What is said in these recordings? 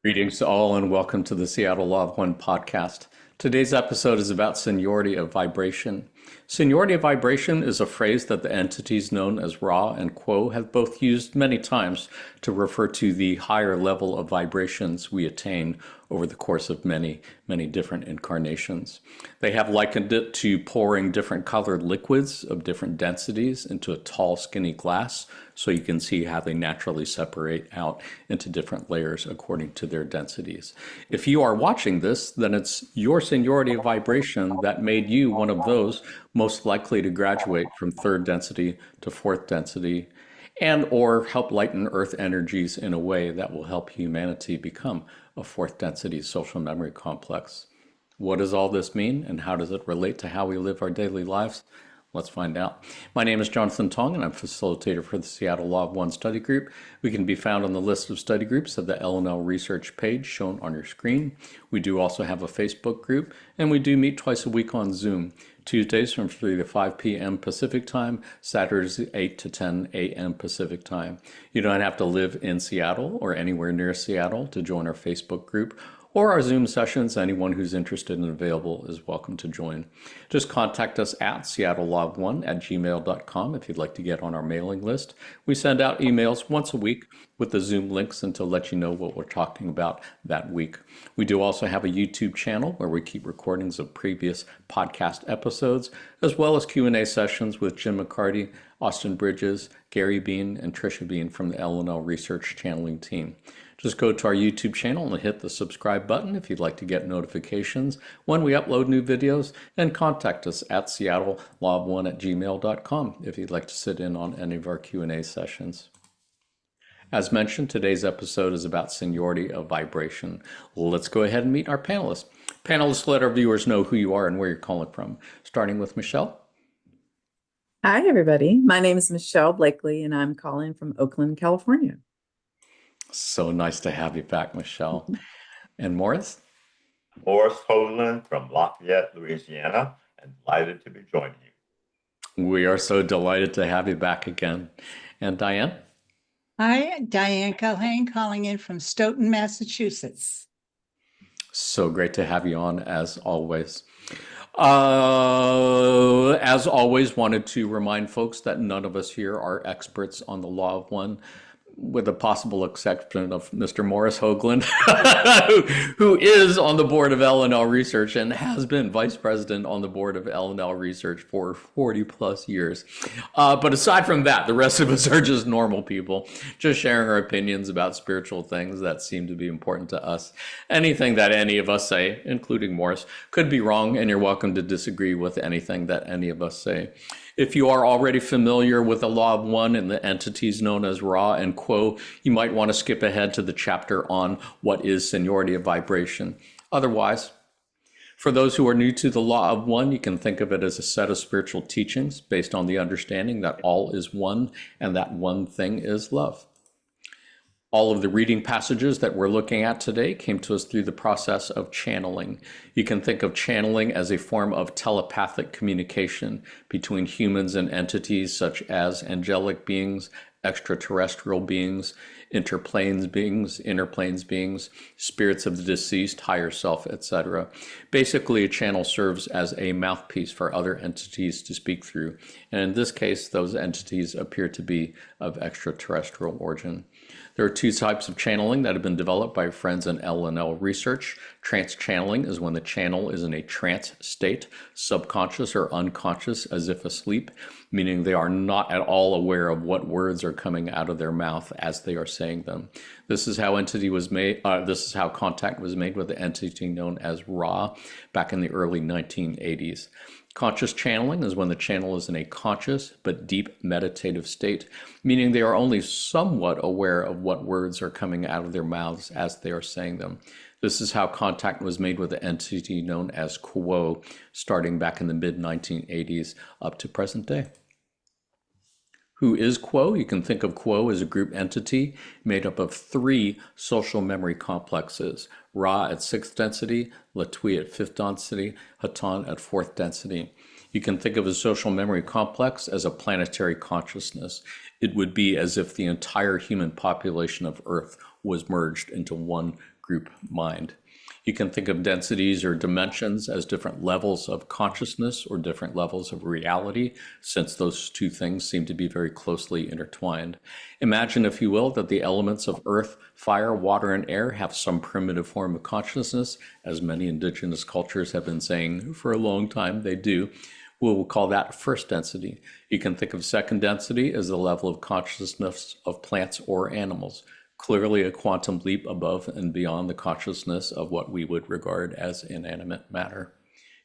Greetings to all and welcome to the Seattle Law of One podcast. Today's episode is about seniority of vibration. Seniority of vibration is a phrase that the entities known as Ra and Quo have both used many times to refer to the higher level of vibrations we attain over the course of many different incarnations. They have likened it to pouring different colored liquids of different densities into a tall, skinny glass so you can see how they naturally separate out into different layers according to their densities. If you are watching this, then it's your seniority of vibration that made you one of those most likely to graduate from third density to fourth density and or help lighten earth energies in a way that will help humanity become a fourth density social memory complex. What does all this mean and how does it relate to how we live our daily lives? Let's find out. My name is Jonathan Tong and I'm facilitator for the Seattle Law of One study group. We can be found on the list of study groups of the L&L research page shown on your screen. We do also have a Facebook group and we do meet twice a week on Zoom. Tuesdays from 3 to 5 p.m. Pacific time, Saturdays 8 to 10 a.m. Pacific time. You don't have to live in Seattle or anywhere near Seattle to join our Facebook group or our Zoom sessions. Anyone who's interested and available is welcome to join. Just contact us at seattlelog1@gmail.com if you'd like to get on our mailing list. We send out emails once a week with the Zoom links and to let you know what we're talking about that week. We do also have a YouTube channel where we keep recordings of previous podcast episodes, as well as Q&A sessions with Jim McCarty, Austin Bridges, Gary Bean, and Trisha Bean from the L&L Research Channeling team. Just go to our YouTube channel and hit the subscribe button if you'd like to get notifications when we upload new videos, and contact us at seattlelaw1@gmail.com if you'd like to sit in on any of our Q&A sessions. As mentioned, today's episode is about seniority of vibration. Let's go ahead and meet our panelists. Panelists, let our viewers know who you are and where you're calling from, starting with Michelle. Hi, everybody. My name is Michelle Blakely, and I'm calling from Oakland, California. So nice to have you back, Michelle. And Morris? Morris Hoagland from Lafayette, Louisiana, and delighted to be joining you. We are so delighted to have you back again. And Diane? Hi, Diane Culhane calling in from Stoughton, Massachusetts. So great to have you on as always. Wanted to remind folks that none of us here are experts on the Law of One, with a possible exception of Mr. Morris Hoagland, who is on the board of L&L Research and has been vice president on the board of L&L Research for 40 plus years. But aside from that, the rest of us are just normal people, just sharing our opinions about spiritual things that seem to be important to us. Anything that any of us say, including Morris, could be wrong, and you're welcome to disagree with anything that any of us say. If you are already familiar with the Law of One and the entities known as Ra and Quo, you might want to skip ahead to the chapter on what is seniority of vibration. Otherwise, for those who are new to the Law of One, you can think of it as a set of spiritual teachings based on the understanding that all is one and that one thing is love. All of the reading passages that we're looking at today came to us through the process of channeling. You can think of channeling as a form of telepathic communication between humans and entities such as angelic beings, extraterrestrial beings, interplanes beings, interplanes beings, spirits of the deceased, higher self, etc. Basically, a channel serves as a mouthpiece for other entities to speak through. And in this case, those entities appear to be of extraterrestrial origin. There are two types of channeling that have been developed by friends in L&L Research. Trance channeling is when the channel is in a trance state, subconscious or unconscious, as if asleep, meaning they are not at all aware of what words are coming out of their mouth as they are saying them. This is how contact was made with the entity known as Ra back in the early 1980s. Conscious channeling is when the channel is in a conscious but deep meditative state, meaning they are only somewhat aware of what words are coming out of their mouths as they are saying them. This is how contact was made with the entity known as Quo, starting back in the mid-1980s up to present day. Who is Quo? You can think of Quo as a group entity made up of three social memory complexes: Ra at 6th density, Latui at 5th density, Hatan at 4th density. You can think of a social memory complex as a planetary consciousness. It would be as if the entire human population of Earth was merged into one group mind. You can think of densities or dimensions as different levels of consciousness or different levels of reality, since those two things seem to be very closely intertwined. Imagine, if you will, that the elements of earth, fire, water, and air have some primitive form of consciousness, as many indigenous cultures have been saying for a long time they do. We'll call that first density. You can think of second density as the level of consciousness of plants or animals. Clearly a quantum leap above and beyond the consciousness of what we would regard as inanimate matter.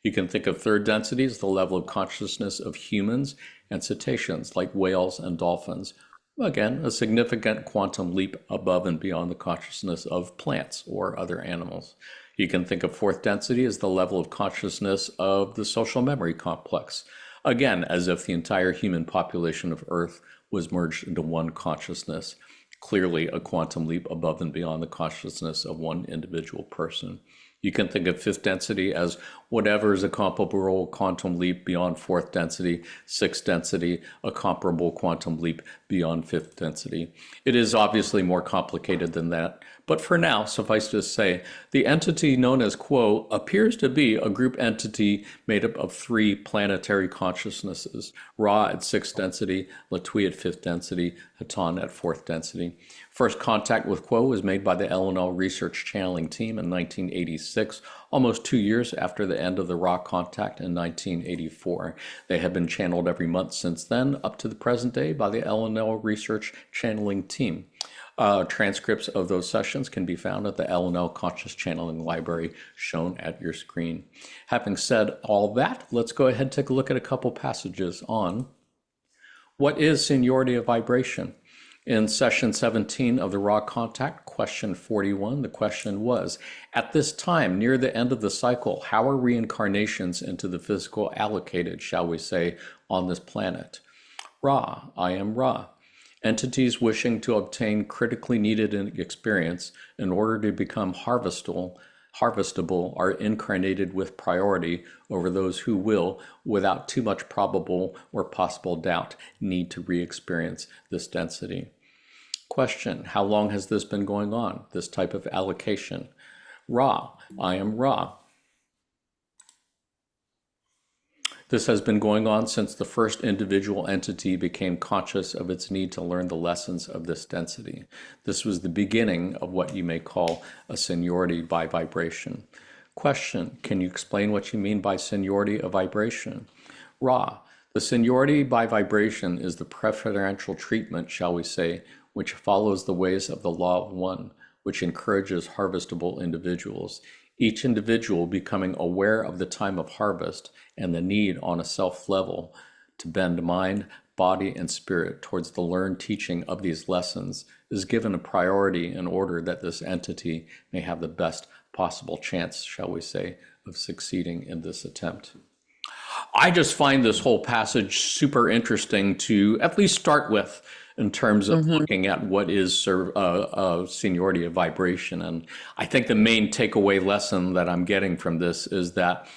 You can think of third density as the level of consciousness of humans and cetaceans like whales and dolphins. Again, a significant quantum leap above and beyond the consciousness of plants or other animals. You can think of fourth density as the level of consciousness of the social memory complex. Again, as if the entire human population of Earth was merged into one consciousness. Clearly a quantum leap above and beyond the consciousness of one individual person. You can think of fifth density as whatever is a comparable quantum leap beyond fourth density, sixth density, a comparable quantum leap beyond fifth density. It is obviously more complicated than that, but for now, suffice to say, the entity known as Quo appears to be a group entity made up of three planetary consciousnesses: Ra at sixth density, Latui at fifth density, Haton at fourth density. First contact with Quo was made by the LNL research channeling team in 1986, almost 2 years after the end of the Ra contact in 1984. They have been channeled every month since then, up to the present day, by the LNL research channeling team. Transcripts of those sessions can be found at the LNL Conscious Channeling Library shown at your screen. Having said all that, let's go ahead and take a look at a couple passages on what is seniority of vibration. In session 17 of the Raw Contact, question 41, the question was, at this time, near the end of the cycle, how are reincarnations into the physical allocated, shall we say, on this planet? Ra, I am Ra. Entities wishing to obtain critically needed experience in order to become harvestable are incarnated with priority over those who will, without too much probable or possible doubt, need to re-experience this density. Question, how long has this been going on, this type of allocation? Ra, I am Ra. This has been going on since the first individual entity became conscious of its need to learn the lessons of this density. This was the beginning of what you may call a seniority by vibration. Question, can you explain what you mean by seniority of vibration? Ra, the seniority by vibration is the preferential treatment, shall we say, which follows the ways of the law of one, which encourages harvestable individuals. Each individual becoming aware of the time of harvest and the need on a self level to bend mind, body, and spirit towards the learned teaching of these lessons is given a priority in order that this entity may have the best possible chance, shall we say, of succeeding in this attempt. I just find this whole passage super interesting to at least start with, in terms of looking at what is seniority of vibration. And I think the main takeaway lesson that I'm getting from this is that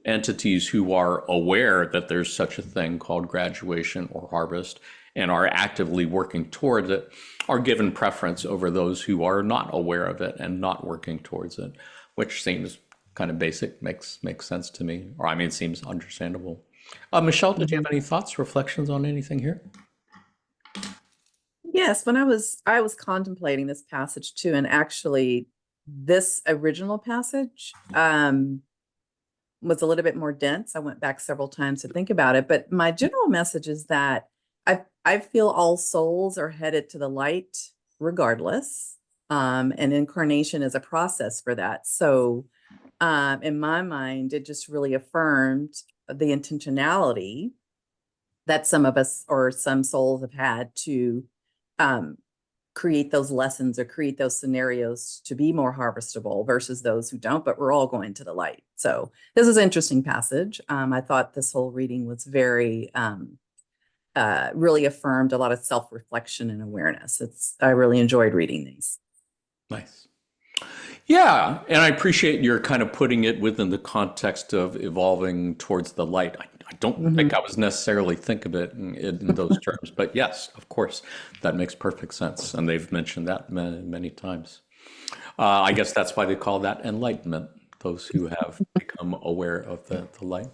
entities who are aware that there's such a thing called graduation or harvest and are actively working towards it are given preference over those who are not aware of it and not working towards it, which seems kind of basic, makes sense to me, or I mean, it seems understandable. Michelle, did you have any thoughts, reflections on anything here? Yes, when I was contemplating this passage too, and actually this original passage was a little bit more dense. I went back several times to think about it, but my general message is that I feel all souls are headed to the light regardless, and incarnation is a process for that. So in my mind, it just really affirmed the intentionality that some of us or some souls have had to create those lessons or create those scenarios to be more harvestable versus those who don't, but we're all going to the light. So this is an interesting passage. I thought this whole reading was very, really affirmed a lot of self-reflection and awareness. I really enjoyed reading these. Nice. Yeah, and I appreciate your kind of putting it within the context of evolving towards the light. I don't think I was necessarily think of it in those terms, but yes, of course, that makes perfect sense. And they've mentioned that many, many times. I guess that's why they call that enlightenment, those who have become aware of the light.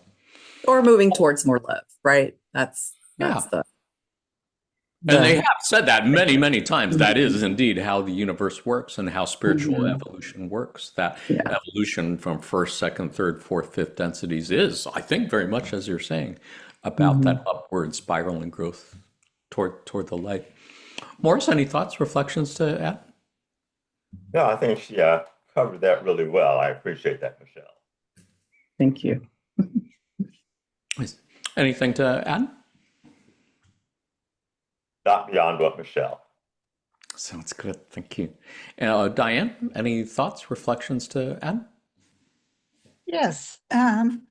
Or moving towards more love, right? That's Yeah. And they the have said that many, many times. That is indeed how the universe works and how spiritual Mhm. evolution works. That Yeah. evolution from first, second, third, fourth, fifth densities is, I think, very much as you're saying, about that upward spiral and growth toward the light. Morris, any thoughts, reflections to add? No, I think she covered that really well. I appreciate that, Michelle. Thank you. Anything to add? Not beyond what Michelle. Sounds good. Thank you. Diane, any thoughts, reflections to add? Yes,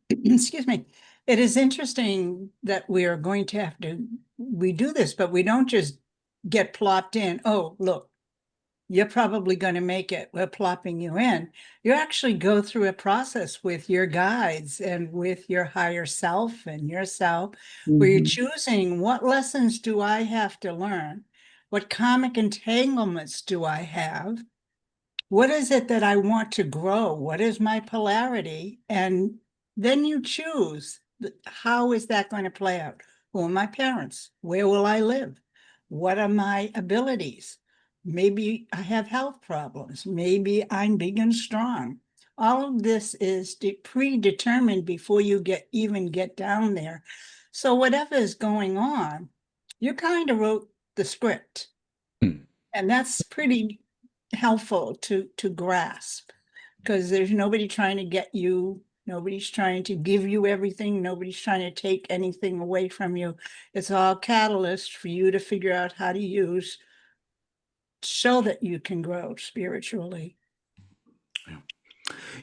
excuse me. It is interesting that we are going to have to, we do this, but we don't just get plopped in. Oh, look, you're probably going to make it. We're plopping you in. You actually go through a process with your guides and with your higher self and yourself, where you're Mhm. choosing what lessons do I have to learn? What karmic entanglements do I have? What is it that I want to grow? What is my polarity? And then you choose how is that going to play out? Who are my parents? Where will I live? What are my abilities? Maybe I have health problems. Maybe I'm big and strong. All of this is predetermined before you even get down there. So whatever is going on, you kind of wrote the script. Hmm. And that's pretty helpful to grasp, because there's nobody trying to get you, nobody's trying to give you everything, nobody's trying to take anything away from you. It's all catalyst for you to figure out how to use so that you can grow spiritually.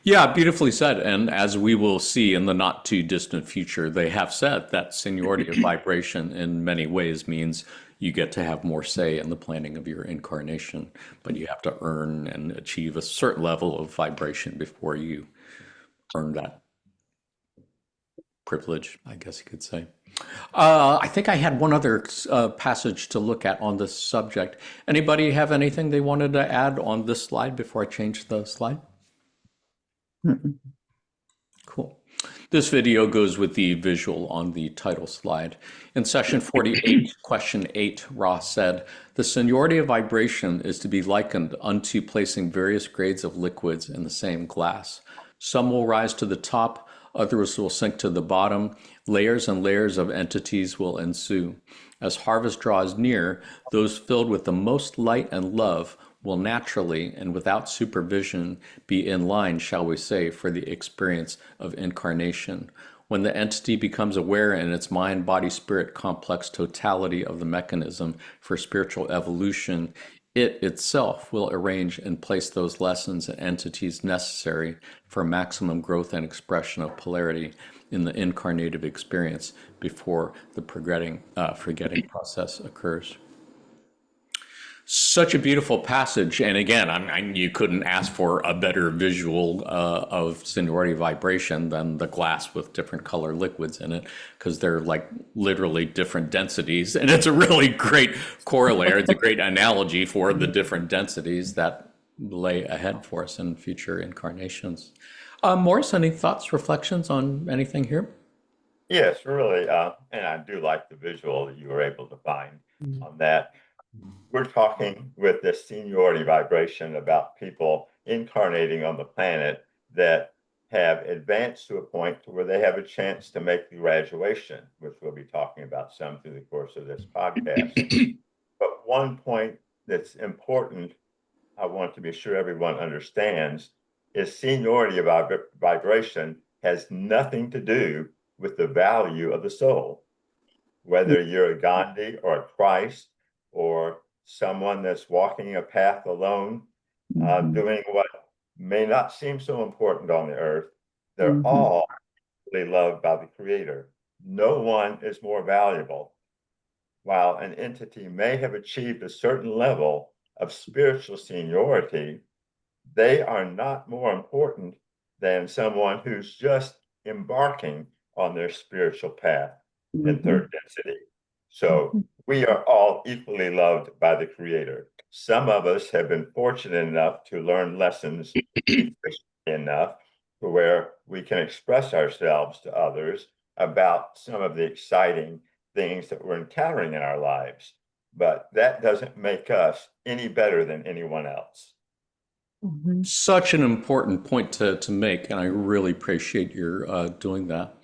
Yeah, beautifully said. And as we will see in the not too distant future, they have said that seniority of vibration in many ways means you get to have more say in the planning of your incarnation, but you have to earn and achieve a certain level of vibration before you earn that privilege, I guess you could say. I think I had one other passage to look at on this subject. Anybody have anything they wanted to add on this slide before I change the slide? Mhm. Cool. This video goes with the visual on the title slide. In session 48, question 8, Ross said, the seniority of vibration is to be likened unto placing various grades of liquids in the same glass. Some will rise to the top, others will sink to the bottom. Layers and layers of entities will ensue. As harvest draws near, those filled with the most light and love will naturally and without supervision be in line, shall we say, for the experience of incarnation. When the entity becomes aware in its mind, body, spirit complex totality of the mechanism for spiritual evolution, it itself will arrange and place those lessons and entities necessary for maximum growth and expression of polarity in the incarnative experience before the forgetting process occurs. Such a beautiful passage, and again, you couldn't ask for a better visual of seniority vibration than the glass with different color liquids in it, because they're like literally different densities, and it's a really great corollary. It's a great analogy for the different densities that lay ahead for us in future incarnations. Morris, any thoughts, reflections on anything here? Yes, really. And I do like the visual that you were able to find on that. We're talking with this seniority vibration about people incarnating on the planet that have advanced to a point to where they have a chance to make the graduation, which we'll be talking about some through the course of this podcast. But one point that's important, I want to be sure everyone understands, is seniority of vibration has nothing to do with the value of the soul. Whether you're a Gandhi or a Christ or someone that's walking a path alone, Mhm. doing what may not seem so important on the earth, they're Mhm. all really loved by the Creator. No one is more valuable. While an entity may have achieved a certain level of spiritual seniority, they are not more important than someone who's just embarking on their spiritual path in Mhm. third density. So we are all equally loved by the Creator. Some of us have been fortunate enough to learn lessons efficiently enough to where we can express ourselves to others about some of the exciting things that we're encountering in our lives. But that doesn't make us any better than anyone else. Such an important point to make, and I really appreciate your doing that.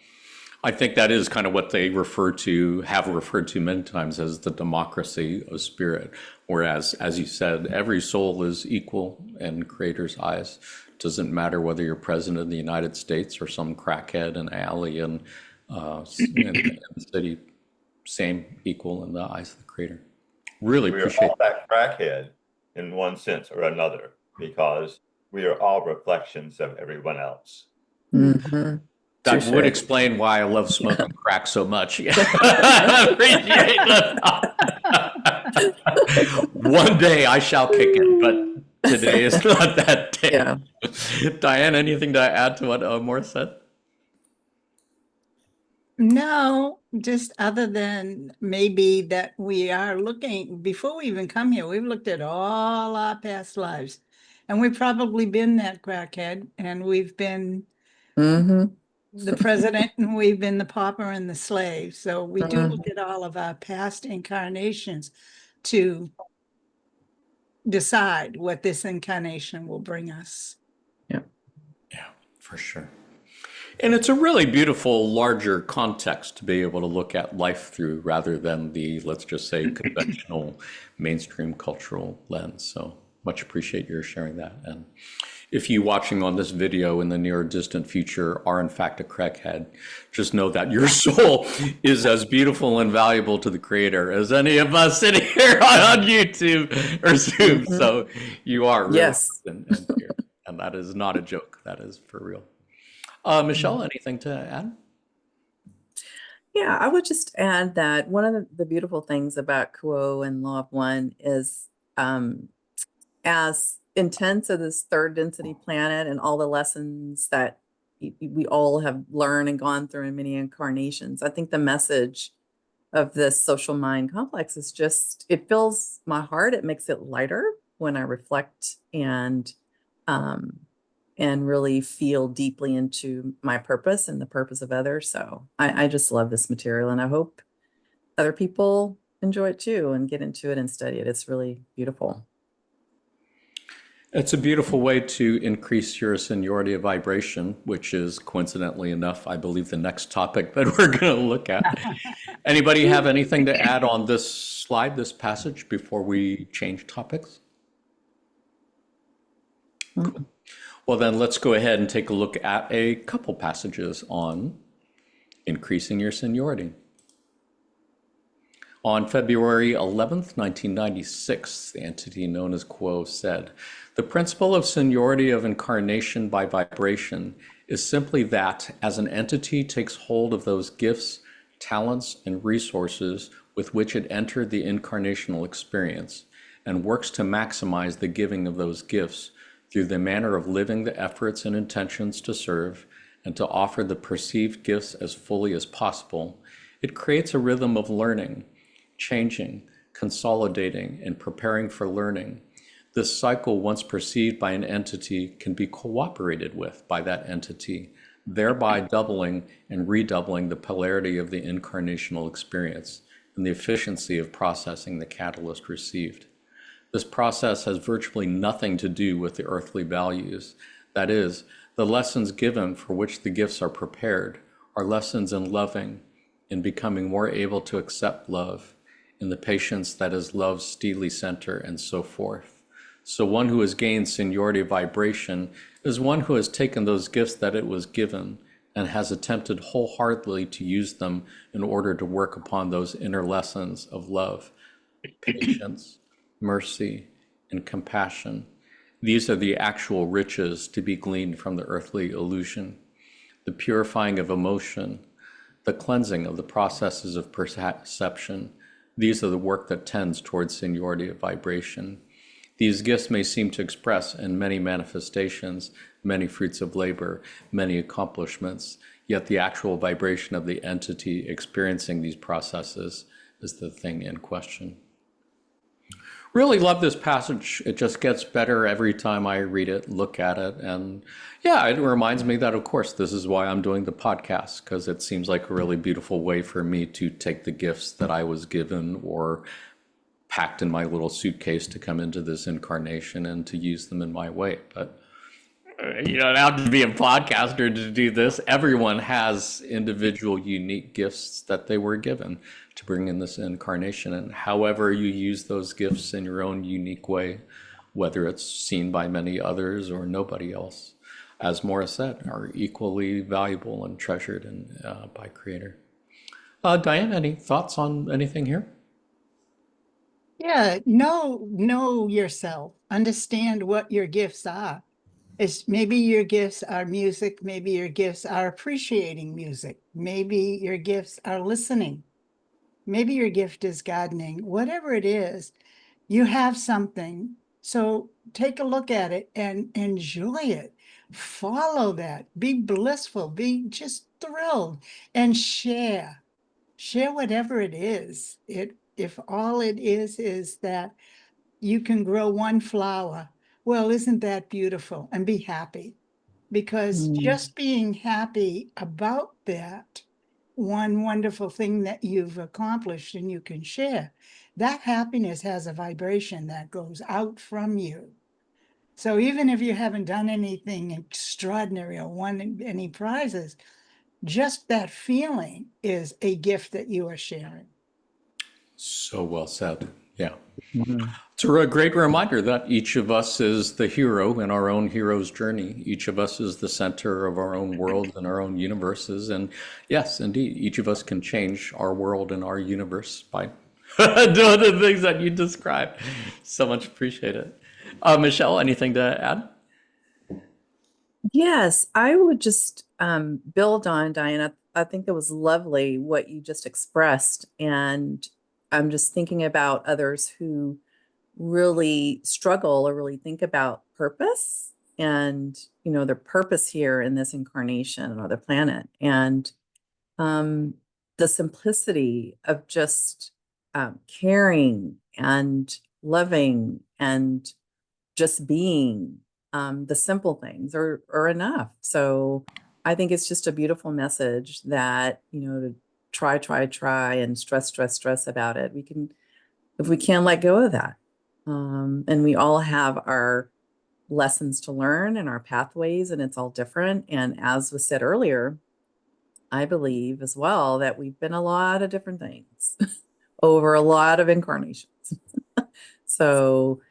I think that is kind of what they have referred to many times as the democracy of spirit. Whereas, as you said, every soul is equal in Creator's eyes. Doesn't matter whether you're president of the United States or some crackhead in an alley in the city, same equal in the eyes of the Creator. Really We are appreciate all that crackhead in one sense or another because we are all reflections of everyone else. Mhm. that Touche. would explain why I love smoking crack so much. I appreciate that. One day I shall kick it, but today is not that day. Yeah. Diane, anything to add to what Morris said? No, just other than maybe that we are looking, before we even come here, we've looked at all our past lives. And we've probably been that crackhead, and we've been Hmm. the president, and we've been the pauper and the slave. So we do look at all of our past incarnations to decide what this incarnation will bring us. Yeah, for sure. And it's a really beautiful, larger context to be able to look at life through rather than the, let's just say, conventional mainstream cultural lens. So much appreciate your sharing that. And if you watching on this video in the near or distant future are in fact a crackhead, just know that your soul is as beautiful and valuable to the Creator as any of us sitting here on YouTube or Zoom. So you are really Yes. and that is not a joke. That is for real. Michelle, anything to add? Yeah, I would just add that one of the beautiful things about Kuo and Law of One is as intense as this third density planet and all the lessons that we all have learned and gone through in many incarnations, I think the message of this social mind complex is just, it fills my heart. It makes it lighter when I reflect and really feel deeply into my purpose and the purpose of others. So I just love this material, and I hope other people enjoy it too and get into it and study it. It's really beautiful. It's a beautiful way to increase your seniority of vibration, which is coincidentally enough, I believe, the next topic that we're going to look at. Anybody have anything to add on this slide, this passage, before we change topics? Cool. Well, then let's go ahead and take a look at a couple passages on increasing your seniority. On February 11th, 1996, the entity known as Kuo said, "The principle of seniority of incarnation by vibration is simply that as an entity takes hold of those gifts, talents, and resources with which it entered the incarnational experience and works to maximize the giving of those gifts through the manner of living the efforts and intentions to serve and to offer the perceived gifts as fully as possible, it creates a rhythm of learning, changing, consolidating, and preparing for learning. This cycle, once perceived by an entity, can be cooperated with by that entity, thereby doubling and redoubling the polarity of the incarnational experience and the efficiency of processing the catalyst received. This process has virtually nothing to do with the earthly values. That is, the lessons given for which the gifts are prepared are lessons in loving, in becoming more able to accept love, in the patience that is love's steely center, and so forth. So one who has gained seniority vibration is one who has taken those gifts that it was given and has attempted wholeheartedly to use them in order to work upon those inner lessons of love, patience, mercy, and compassion. These are the actual riches to be gleaned from the earthly illusion. The purifying of emotion, the cleansing of the processes of perception. These are the work that tends towards seniority of vibration. These gifts may seem to express in many manifestations, many fruits of labor, many accomplishments, yet the actual vibration of the entity experiencing these processes is the thing in question. Really love this passage. It just gets better every time I read it, look at it. And yeah, it reminds me that, of course, this is why I'm doing the podcast, because it seems like a really beautiful way for me to take the gifts that I was given or packed in my little suitcase to come into this incarnation and to use them in my way. But now to be a podcaster, to do this, everyone has individual unique gifts that they were given to bring in this incarnation. And however you use those gifts in your own unique way, whether it's seen by many others or nobody else, as Morris said, are equally valuable and treasured by Creator. Diane, any thoughts on anything here? Yeah, know yourself, understand what your gifts are. It's maybe your gifts are music, maybe your gifts are appreciating music, maybe your gifts are listening, maybe your gift is gardening, whatever it is, you have something. So take a look at it and enjoy it. Follow that, be blissful, be just thrilled, and share. Share whatever it is. If all it is that you can grow one flower, well, isn't that beautiful? And be happy. Because just being happy about that one wonderful thing that you've accomplished and you can share, that happiness has a vibration that goes out from you. So even if you haven't done anything extraordinary or won any prizes, just that feeling is a gift that you are sharing. So well said. Yeah. Mhm. It's a great reminder that each of us is the hero in our own hero's journey. Each of us is the center of our own world and our own universes. And yes, indeed, each of us can change our world and our universe by doing the things that you described. So much appreciate it. Michelle, anything to add? Yes, I would just build on Diana. I think it was lovely what you just expressed. And I'm just thinking about others who really struggle or really think about purpose and, their purpose here in this incarnation or the planet. And the simplicity of just caring and loving and just being, the simple things are enough. So I think it's just a beautiful message that, to try and stress about it. If we can let go of that. And we all have our lessons to learn and our pathways, and it's all different. And as was said earlier, I believe as well that we've been a lot of different things over a lot of incarnations. So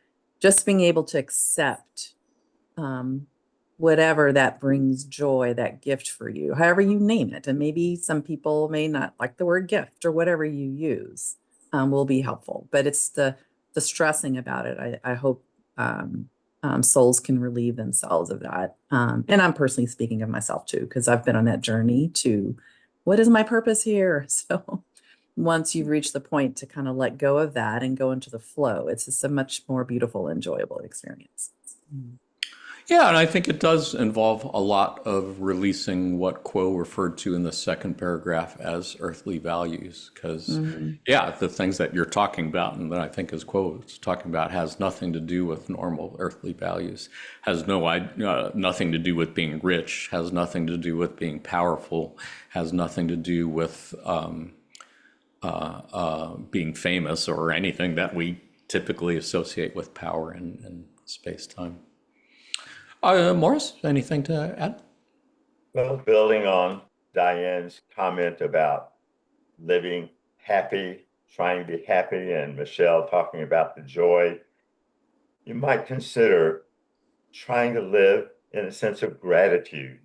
just being able to accept whatever that brings joy, that gift for you, however you name it. And maybe some people may not like the word gift or whatever you use will be helpful. But it's the stressing about it. I hope souls can relieve themselves of that. And I'm personally speaking of myself too, because I've been on that journey to what is my purpose here? So once you've reached the point to kind of let go of that and go into the flow, it's just a much more beautiful, enjoyable experience. Yeah, and I think it does involve a lot of releasing what Quo referred to in the second paragraph as earthly values. Because, yeah, the things that you're talking about and that I think as Quo is talking about has nothing to do with normal earthly values, has nothing to do with being rich, has nothing to do with being powerful, has nothing to do with being famous or anything that we typically associate with power and space-time. Morris, anything to add? Well, building on Diane's comment about living happy, trying to be happy, and Michelle talking about the joy, you might consider trying to live in a sense of gratitude.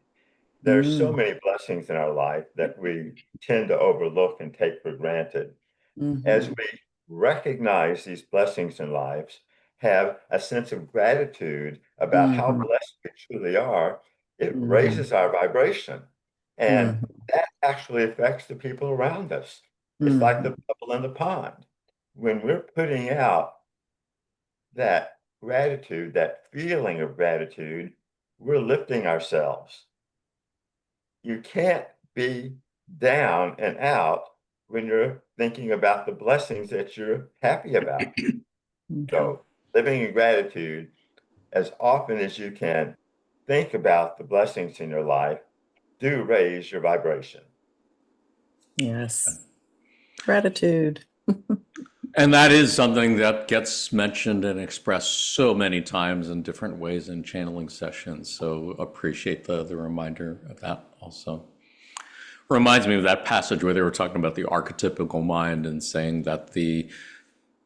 There are so many blessings in our life that we tend to overlook and take for granted. As we recognize these blessings in lives, have a sense of gratitude about how blessed we truly are, it raises our vibration. And that actually affects the people around us. It's like the bubble in the pond. When we're putting out that gratitude, that feeling of gratitude, we're lifting ourselves. You can't be down and out when you're thinking about the blessings that you're happy about. Okay. So living in gratitude, as often as you can think about the blessings in your life, do raise your vibration. Yes. Gratitude. And that is something that gets mentioned and expressed so many times in different ways in channeling sessions. So appreciate the reminder of that also. Reminds me of that passage where they were talking about the archetypical mind and saying that the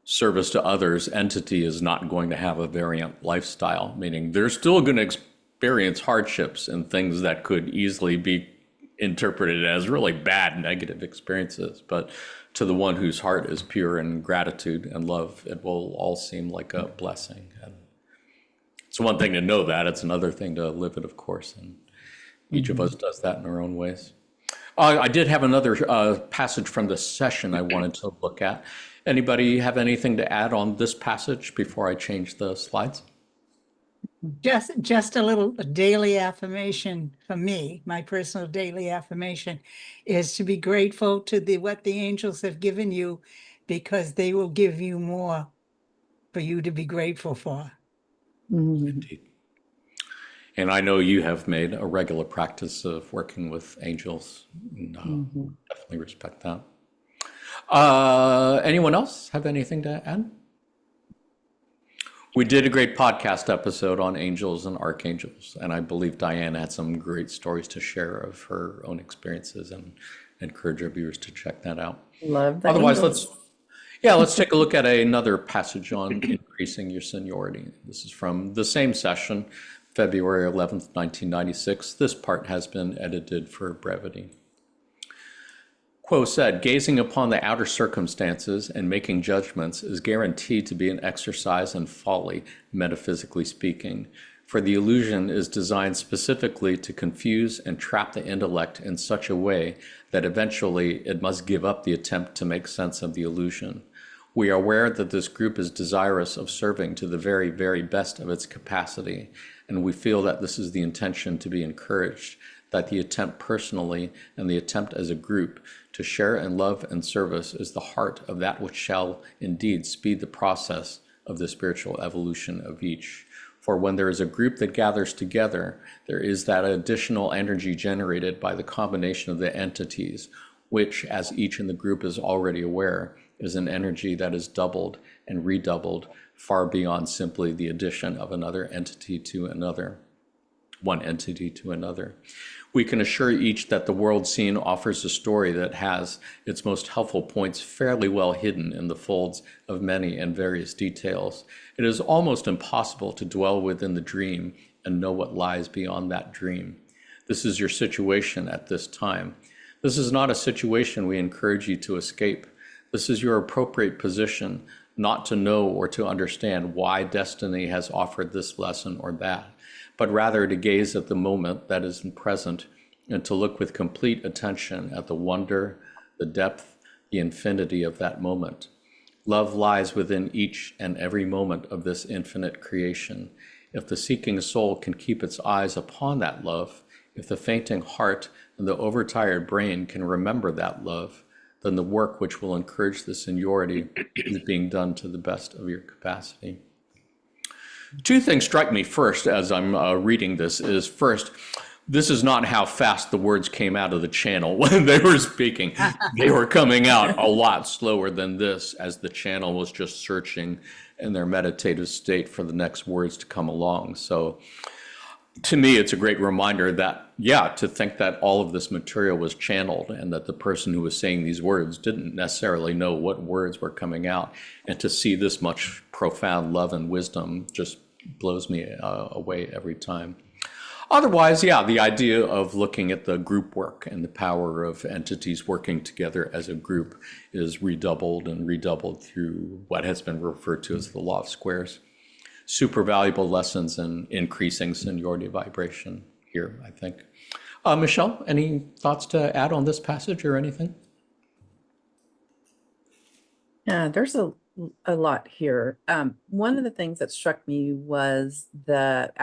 service to others entity is not going to have a variant lifestyle, meaning they're still going to experience hardships and things that could easily be interpreted as really bad, negative experiences. But to the one whose heart is pure in gratitude and love, it will all seem like a blessing. And it's one thing to know that, it's another thing to live it, of course. And each of us does that in our own ways. I did have another passage from this session I wanted to look at. Anybody have anything to add on this passage before I change the slides? Just a little daily affirmation for me. My personal daily affirmation is to be grateful to what the angels have given you, because they will give you more for you to be grateful for. Indeed. And I know you have made a regular practice of working with angels, and definitely respect that. Anyone else have anything to add? We did a great podcast episode on angels and archangels, and I believe Diane had some great stories to share of her own experiences, and encourage our viewers to check that out. Love the Otherwise, angels. let's take a look at another passage on increasing your seniority. This is from the same session, February 11th, 1996. This part has been edited for brevity. Quo said, gazing upon the outer circumstances and making judgments is guaranteed to be an exercise in folly, metaphysically speaking, for the illusion is designed specifically to confuse and trap the intellect in such a way that eventually it must give up the attempt to make sense of the illusion. We are aware that this group is desirous of serving to the very, very best of its capacity, and we feel that this is the intention to be encouraged, that the attempt personally and the attempt as a group to share in love and service is the heart of that which shall indeed speed the process of the spiritual evolution of each. For when there is a group that gathers together, there is that additional energy generated by the combination of the entities, which, as each in the group is already aware, is an energy that is doubled and redoubled far beyond simply the addition of another entity to another, one entity to another. We can assure each that the world scene offers a story that has its most helpful points fairly well hidden in the folds of many and various details. It is almost impossible to dwell within the dream and know what lies beyond that dream. This is your situation at this time. This is not a situation we encourage you to escape. This is your appropriate position, not to know or to understand why destiny has offered this lesson or that, but rather to gaze at the moment that is present and to look with complete attention at the wonder, the depth, the infinity of that moment. Love lies within each and every moment of this infinite creation. If the seeking soul can keep its eyes upon that love, if the fainting heart and the overtired brain can remember that love, then the work which will encourage the seniority is being done to the best of your capacity. Two things strike me first as I'm reading this is first, this is not how fast the words came out of the channel when they were speaking. They were coming out a lot slower than this as the channel was just searching in their meditative state for the next words to come along. So to me, it's a great reminder that, yeah, to think that all of this material was channeled and that the person who was saying these words didn't necessarily know what words were coming out. And to see this much profound love and wisdom just blows me away every time. Otherwise, yeah, the idea of looking at the group work and the power of entities working together as a group is redoubled and redoubled through what has been referred to as the law of squares. Super valuable lessons in increasing seniority vibration here, I think. Michelle, any thoughts to add on this passage or anything? Yeah, there's a lot here. One of the things that struck me was the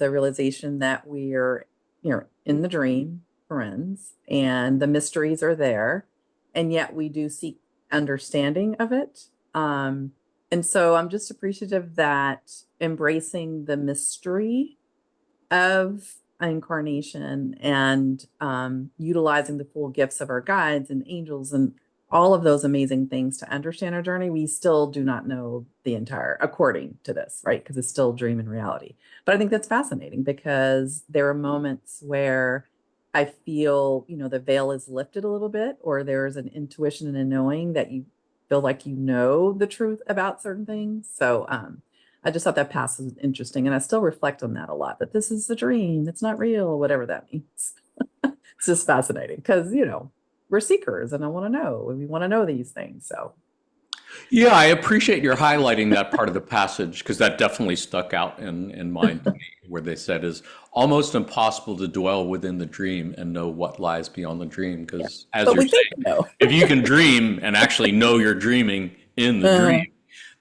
realization that we're in the dream, friends, and the mysteries are there, and yet we do seek understanding of it. And so I'm just appreciative that embracing the mystery of incarnation and utilizing the full gifts of our guides and angels and all of those amazing things to understand our journey, we still do not know the entire, according to this, right? Because it's still dream and reality. But I think that's fascinating because there are moments where I feel, the veil is lifted a little bit, or there's an intuition and a knowing that you feel like you know the truth about certain things. So I just thought that passage was interesting. And I still reflect on that a lot, that this is a dream, it's not real, whatever that means. It's just fascinating because, we're seekers and I want to know, and we want to know these things. So Yeah, I appreciate your highlighting that part of the passage because that definitely stuck out in mind to me, where they said is almost impossible to dwell within the dream and know what lies beyond the dream. Because as but you're we think saying, we know. if you can dream and actually know you're dreaming in the dream,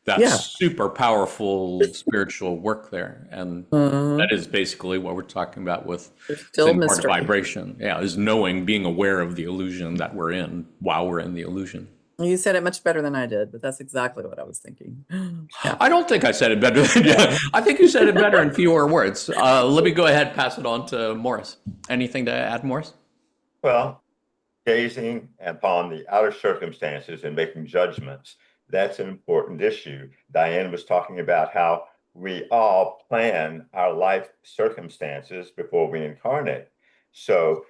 that's yeah. super powerful spiritual work there. And that is basically what we're talking about with There's still part of mystery. vibration. Yeah, is knowing, being aware of the illusion that we're in while we're in the illusion. You said it much better than I did, but that's exactly what I was thinking. Yeah. I don't think I said it better than you. I think you said it better in fewer words. Let me go ahead and pass it on to Morris. Anything to add, Morris? Well, gazing upon the outer circumstances and making judgments, that's an important issue. Diane was talking about how we all plan our life circumstances before we incarnate. So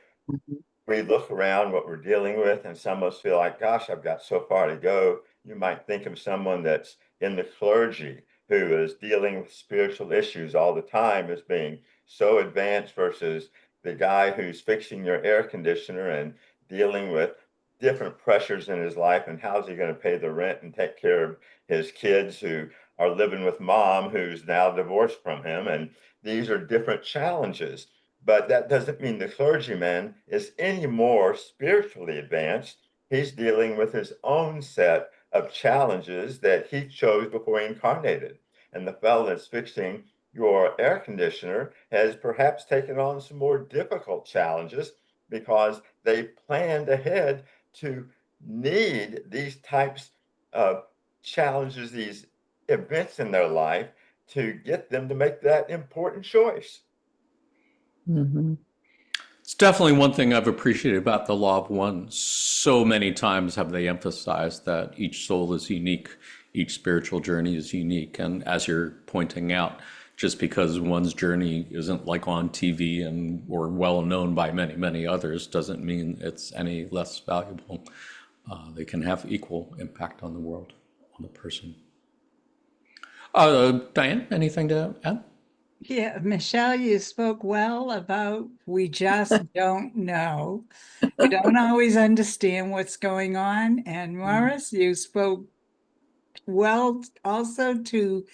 we look around what we're dealing with, and some of us feel like, gosh, I've got so far to go. You might think of someone that's in the clergy who is dealing with spiritual issues all the time as being so advanced versus the guy who's fixing your air conditioner and dealing with different pressures in his life, and how's he going to pay the rent and take care of his kids who are living with mom who's now divorced from him. And these are different challenges. But that doesn't mean the clergyman is any more spiritually advanced. He's dealing with his own set of challenges that he chose before he incarnated. And the fellow that's fixing your air conditioner has perhaps taken on some more difficult challenges because they planned ahead to need these types of challenges, these events in their life to get them to make that important choice. It's definitely one thing I've appreciated about the Law of One. So many times have they emphasized that each soul is unique, each spiritual journey is unique. And as you're pointing out, just because one's journey isn't like on TV and or well known by many, many others doesn't mean it's any less valuable. They can have equal impact on the world, on the person. Diane, anything to add? Yeah, Michelle, you spoke well about we just don't know. We don't always understand what's going on. And Morris, you spoke well also to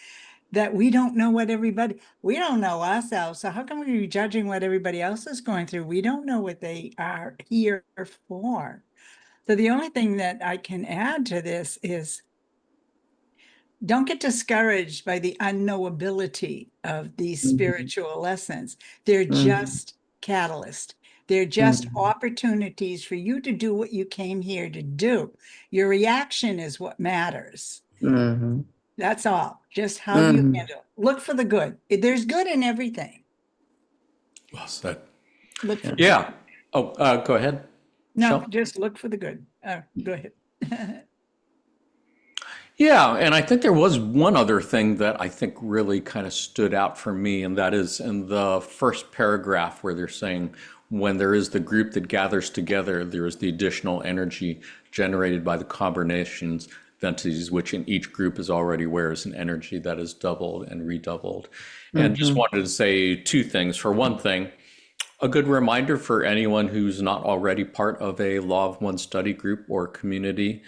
that we don't know we don't know ourselves. So how can we be judging what everybody else is going through? We don't know what they are here for. So the only thing that I can add to this is don't get discouraged by the unknowability of these spiritual lessons. They're just catalyst. They're just opportunities for you to do what you came here to do. Your reaction is what matters. That's all. Just how you handle it. Look for the good. There's good in everything. Well said. Look for Yeah. Oh, go ahead. No, Michelle? just look for the good. Go ahead. Yeah, and I think there was one other thing that I think really kind of stood out for me, and that is in the first paragraph where they're saying, when there is the group that gathers together, there is the additional energy generated by the combinations, densities, which in each group is already aware is an energy that is doubled and redoubled. And just wanted to say two things. For one thing, a good reminder for anyone who's not already part of a Law of One study group or community.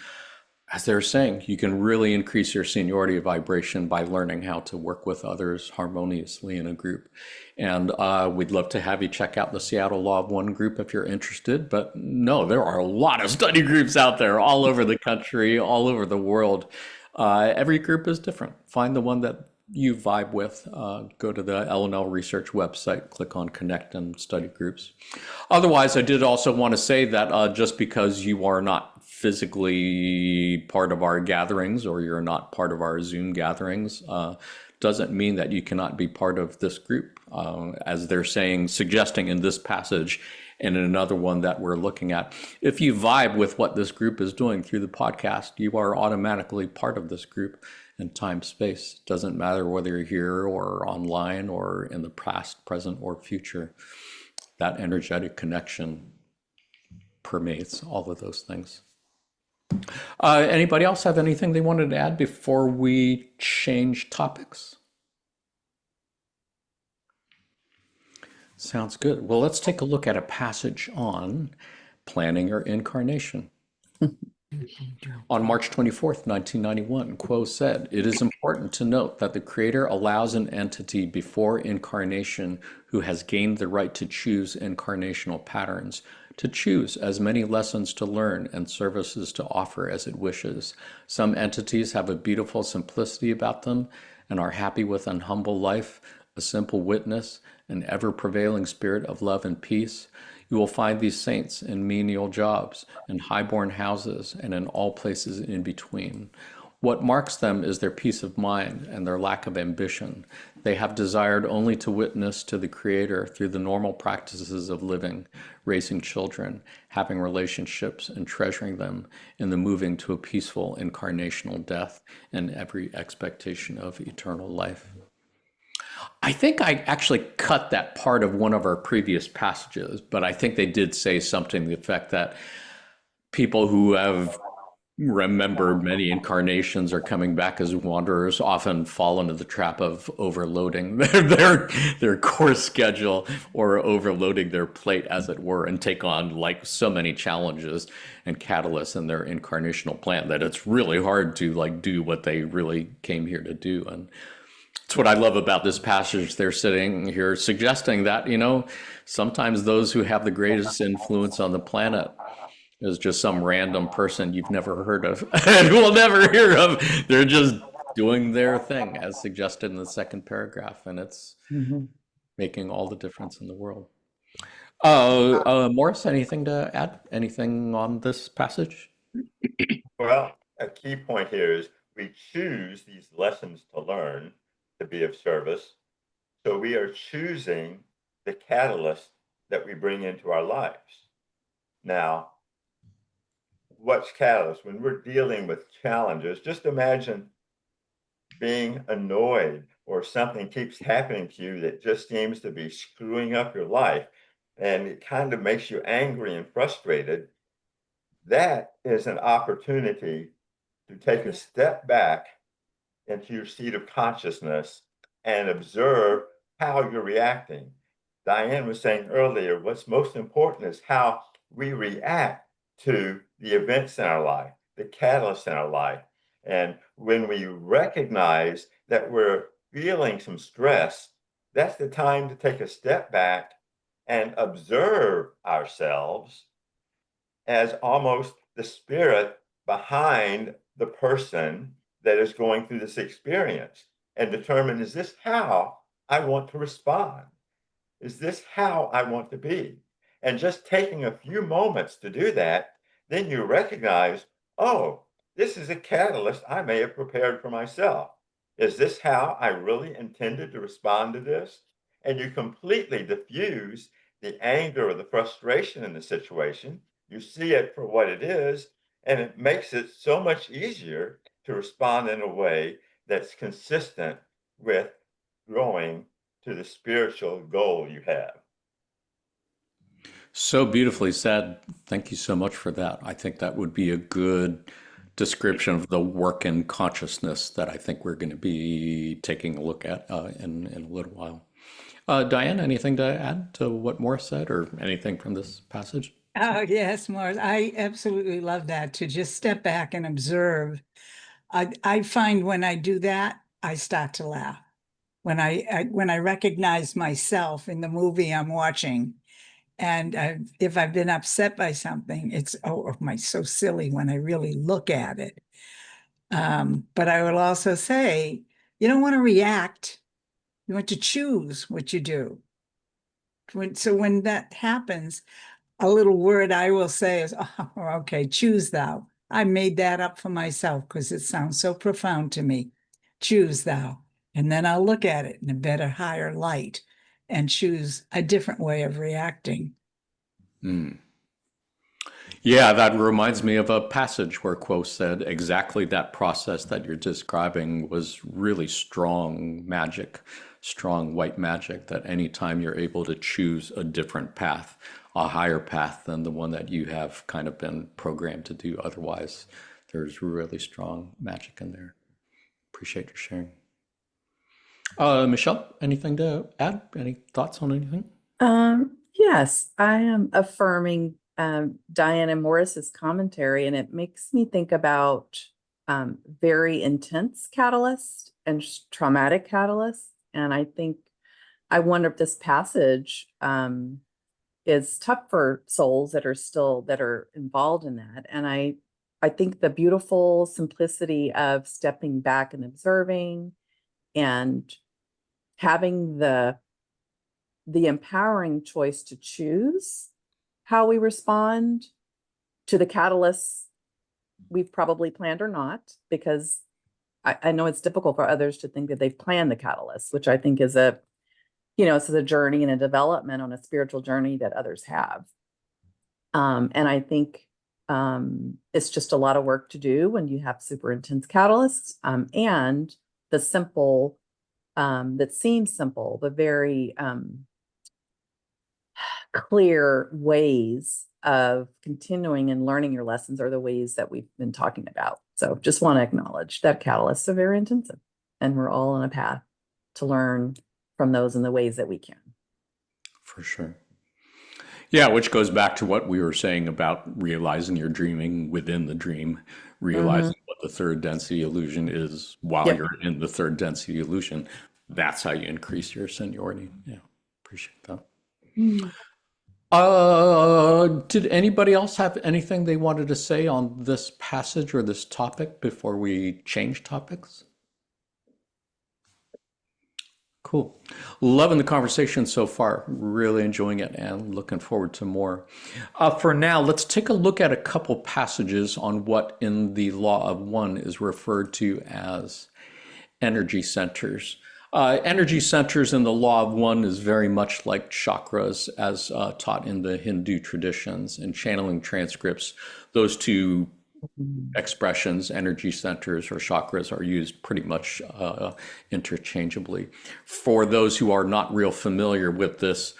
As they're saying, you can really increase your seniority vibration by learning how to work with others harmoniously in a group. And we'd love to have you check out the Seattle Law of One group if you're interested. But no, there are a lot of study groups out there all over the country, all over the world. Every group is different. Find the one that you vibe with. Go to the LNL Research website, click on Connect and Study Groups. Otherwise, I did also want to say that just because you are not physically part of our gatherings or you're not part of our Zoom gatherings, doesn't mean that you cannot be part of this group. As they're saying, suggesting in this passage and in another one that we're looking at, if you vibe with what this group is doing through the podcast, you are automatically part of this group in time, space. Doesn't matter whether you're here or online or in the past, present, or future. That energetic connection permeates all of those things. Anybody else have anything they wanted to add before we change topics? Sounds good. Well, let's take a look at a passage on planning or incarnation. On March 24th, 1991, Quo said, "It is important to note that the Creator allows an entity before incarnation who has gained the right to choose incarnational patterns to choose as many lessons to learn and services to offer as it wishes. Some entities have a beautiful simplicity about them and are happy with an humble life, a simple witness, an ever-prevailing spirit of love and peace. You will find these saints in menial jobs, in high-born houses, and in all places in between. What marks them is their peace of mind and their lack of ambition. They have desired only to witness to the Creator through the normal practices of living, raising children, having relationships, and treasuring them in the moving to a peaceful incarnational death and every expectation of eternal life." I think I actually cut that part of one of our previous passages, but I think they did say something to the effect that people who have remembered many incarnations are coming back as wanderers often fall into the trap of overloading their course schedule or overloading their plate, as it were, and take on like so many challenges and catalysts in their incarnational plan that it's really hard to like do what they really came here to do. And it's what I love about this passage. They're sitting here suggesting that, sometimes those who have the greatest influence on the planet is just some random person you've never heard of and will never hear of. They're just doing their thing as suggested in the second paragraph, and it's making all the difference in the world. Morris, anything to add? Anything on this passage? Well, a key point here is we choose these lessons to learn to be of service. So we are choosing the catalyst that we bring into our lives. Now, what's catalyst? When we're dealing with challenges, just imagine being annoyed or something keeps happening to you that just seems to be screwing up your life and it kind of makes you angry and frustrated. That is an opportunity to take a step back into your seat of consciousness and observe how you're reacting. Diane was saying earlier, what's most important is how we react to the events in our life, the catalysts in our life. And when we recognize that we're feeling some stress, that's the time to take a step back and observe ourselves as almost the spirit behind the person that is going through this experience and determine, is this how I want to respond? Is this how I want to be? And just taking a few moments to do that, then you recognize, oh, this is a catalyst I may have prepared for myself. Is this how I really intended to respond to this? And you completely diffuse the anger or the frustration in the situation. You see it for what it is, and it makes it so much easier to respond in a way that's consistent with growing to the spiritual goal you have. So beautifully said. Thank you so much for that. I think that would be a good description of the work in consciousness that I think we're going to be taking a look at in a little while. Diane, anything to add to what Morris said or anything from this passage? Oh, yes, Morris. I absolutely love that, to just step back and observe. I find when I do that, I start to laugh. When I recognize myself in the movie I'm watching, and if I've been upset by something, it's, oh, am I so silly when I really look at it. But I will also say, you don't want to react. You want to choose what you do. So when that happens, a little word I will say is, oh, okay, choose thou. I made that up for myself because it sounds so profound to me. Choose thou. And then I'll look at it in a better, higher light and choose a different way of reacting. Yeah, that reminds me of a passage where Quo said exactly that process that you're describing was really strong magic, strong white magic, that anytime you're able to choose a different path, a higher path than the one that you have kind of been programmed to do otherwise, there's really strong magic in there. Appreciate your sharing. Michelle, anything to add? Any thoughts on anything? Yes, I am affirming Diana Morris's commentary, and it makes me think about very intense catalyst and traumatic catalyst. And I wonder if this passage is tough for souls that are involved in that. And I think the beautiful simplicity of stepping back and observing and having the empowering choice to choose how we respond to the catalysts we've probably planned or not, because I know it's difficult for others to think that they've planned the catalyst, which I think is it's a journey and a development on a spiritual journey that others have. And I think it's just a lot of work to do when you have super intense catalysts, and the simple, that seems simple, but very clear ways of continuing and learning your lessons are the ways that we've been talking about. So just want to acknowledge that catalysts are very intensive, and we're all on a path to learn from those in the ways that we can. For sure. Yeah, which goes back to what we were saying about realizing you're dreaming within the dream, realizing what the third density illusion is while Yep. you're in the third density illusion. That's how you increase your seniority. Yeah, appreciate that. Did anybody else have anything they wanted to say on this passage or this topic before we change topics? Cool. Loving the conversation so far. Really enjoying it and looking forward to more. For now, let's take a look at a couple passages on what in the Law of One is referred to as energy centers. Energy centers in the Law of One is very much like chakras as taught in the Hindu traditions and channeling transcripts. Those two expressions, energy centers or chakras, are used pretty much interchangeably. For those who are not real familiar with this,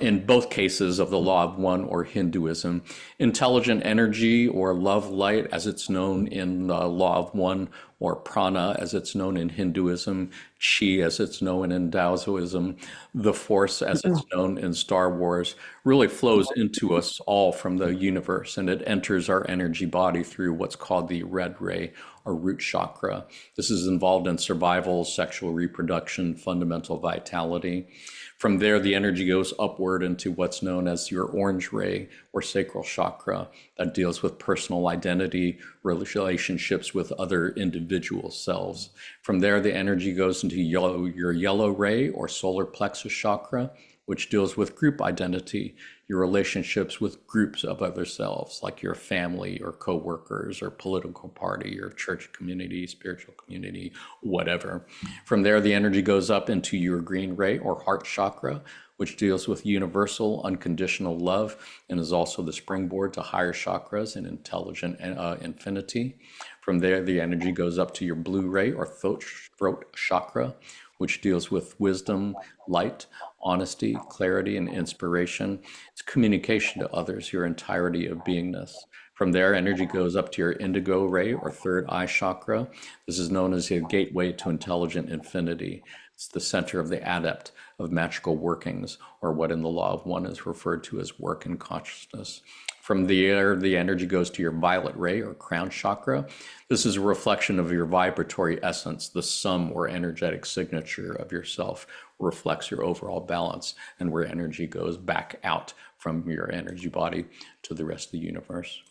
in both cases of the Law of One or Hinduism, intelligent energy or love light, as it's known in the Law of One, or prana, as it's known in Hinduism, chi, as it's known in Taoism, the force, as it's known in Star Wars, really flows into us all from the universe, and it enters our energy body through what's called the red ray or root chakra. This is involved in survival, sexual reproduction, fundamental vitality. From there, the energy goes upward into what's known as your orange ray or sacral chakra that deals with personal identity, relationships with other individual selves. From there, the energy goes into your yellow ray or solar plexus chakra, which deals with group identity, your relationships with groups of other selves, like your family or coworkers or political party or church community, spiritual community, whatever. From there, the energy goes up into your green ray or heart chakra, which deals with universal, unconditional love and is also the springboard to higher chakras and intelligent infinity. From there, the energy goes up to your blue ray or throat chakra, which deals with wisdom, light, honesty, clarity, and inspiration. It's communication to others, your entirety of beingness. From there, energy goes up to your indigo ray or third eye chakra. This is known as a gateway to intelligent infinity. It's the center of the adept of magical workings, or what in the Law of One is referred to as work and consciousness. From there, the energy goes to your violet ray or crown chakra. This is a reflection of your vibratory essence. The sum or energetic signature of yourself reflects your overall balance, and where energy goes back out from your energy body to the rest of the universe.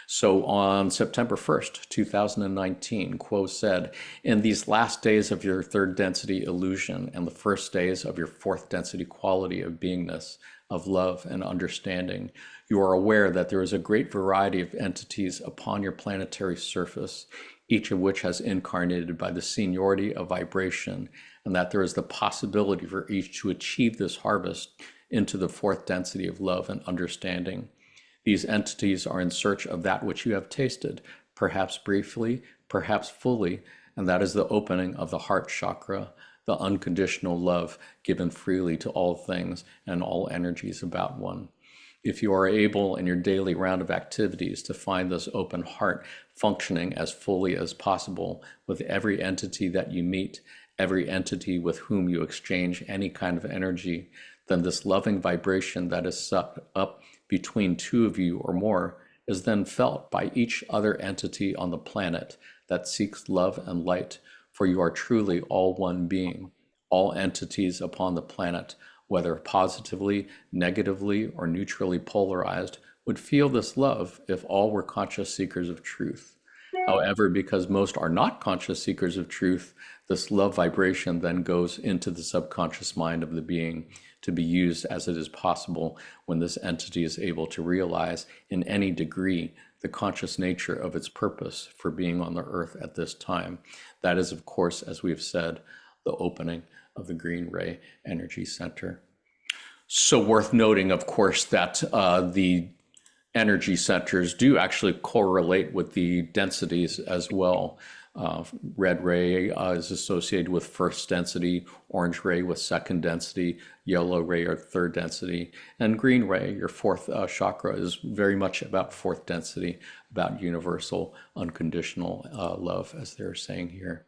So on September 1st, 2019, Quo said, in these last days of your third density illusion and the first days of your fourth density quality of beingness, of love and understanding, you are aware that there is a great variety of entities upon your planetary surface, each of which has incarnated by the seniority of vibration, and that there is the possibility for each to achieve this harvest into the fourth density of love and understanding. These entities are in search of that which you have tasted, perhaps briefly, perhaps fully, and that is the opening of the heart chakra, the unconditional love given freely to all things and all energies about one. If you are able in your daily round of activities to find this open heart functioning as fully as possible with every entity that you meet, every entity with whom you exchange any kind of energy, then this loving vibration that is set up between two of you or more is then felt by each other entity on the planet that seeks love and light, for you are truly all one being. All entities upon the planet, whether positively, negatively, or neutrally polarized, would feel this love if all were conscious seekers of truth. However, because most are not conscious seekers of truth, this love vibration then goes into the subconscious mind of the being to be used as it is possible when this entity is able to realize in any degree the conscious nature of its purpose for being on the earth at this time. That is, of course, as we have said, the opening of the Green Ray Energy Center. So worth noting, of course, that the energy centers do actually correlate with the densities as well. Red ray is associated with first density, orange ray with second density, yellow ray or third density, and green ray, your fourth chakra, is very much about fourth density, about universal, unconditional love, as they're saying here.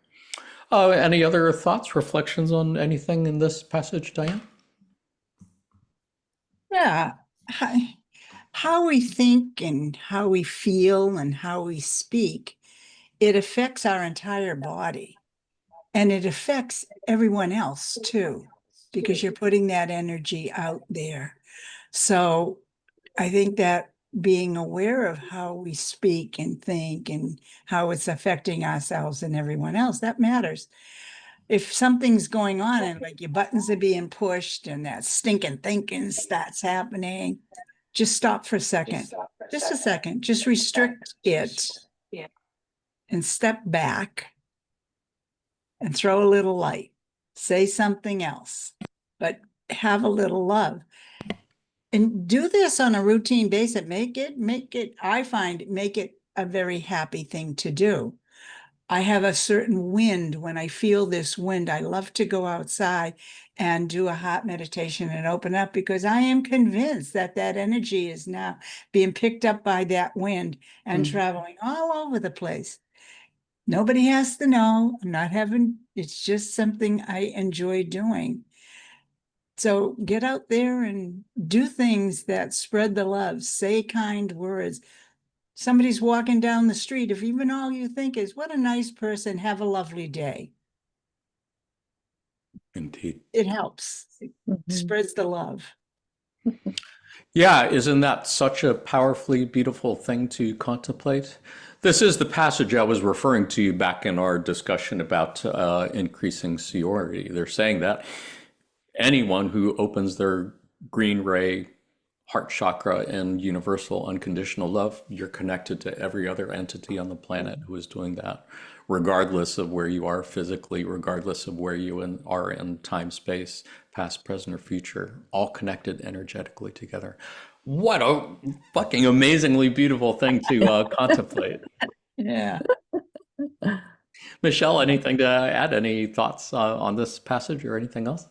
Any other thoughts, reflections on anything in this passage, Diane? Yeah. How we think and how we feel and how we speak, it affects our entire body, and it affects everyone else too, because you're putting that energy out there. So I think that being aware of how we speak and think and how it's affecting ourselves and everyone else, that matters. If something's going on and like your buttons are being pushed and that stinking thinking starts happening, just stop for a second. Just a second. Just restrict it and step back and throw a little light. Say something else, but have a little love. And do this on a routine basis. Make it, I find, make it a very happy thing to do. I have a certain wind. When I feel this wind, I love to go outside and do a heart meditation and open up, because I am convinced that that energy is now being picked up by that wind and traveling all over the place. Nobody has to know. I'm not having, it's just something I enjoy doing. So get out there and do things that spread the love, say kind words. Somebody's walking down the street, if even all you think is, what a nice person, have a lovely day. Indeed. It helps. It spreads the love. Yeah, isn't that such a powerfully beautiful thing to contemplate? This is the passage I was referring to back in our discussion about increasing seniority. They're saying that anyone who opens their green ray heart chakra and universal unconditional love, you're connected to every other entity on the planet who is doing that, regardless of where you are physically, regardless of where you are in time, space, past, present, or future, all connected energetically together. What a fucking amazingly beautiful thing to contemplate. Yeah. Michelle, anything to add? Any thoughts on this passage or anything else?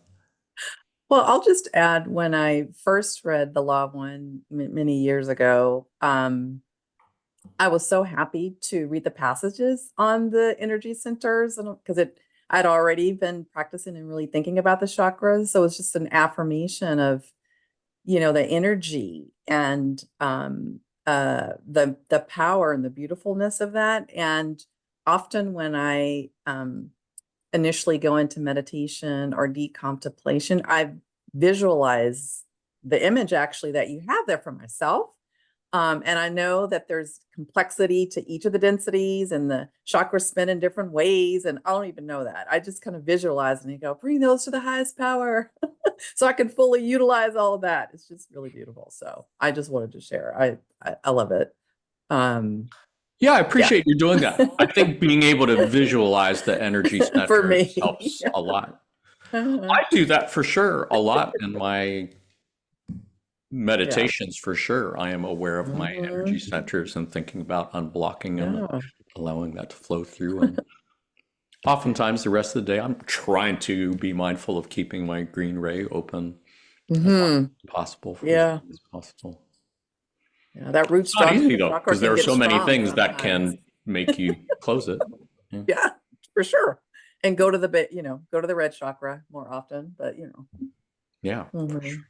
Well, I'll just add, when I first read The Law of One many years ago, I was so happy to read the passages on the energy centers, and because I'd already been practicing and really thinking about the chakras. So it's just an affirmation of, the energy and the power and the beautifulness of that. And often when I initially go into meditation or deep contemplation, I visualize the image actually that you have there for myself. And I know that there's complexity to each of the densities and the chakras spin in different ways. And I don't even know that. I just kind of visualize and you go, bring those to the highest power so I can fully utilize all of that. It's just really beautiful. So I just wanted to share. I love it. Yeah, I appreciate you doing that. I think being able to visualize the energy For me. centers helps a lot. I do that for sure a lot in my meditations for sure. I am aware of my energy centers and thinking about unblocking them and allowing that to flow through. And oftentimes the rest of the day, I'm trying to be mindful of keeping my green ray open as much as possible for as long as possible. Yeah, that root It's not easy though, because there are so many things that sometimes. can make you close it. Yeah, for sure. And go to the bit, go to the red chakra more often, but Yeah. Mhm.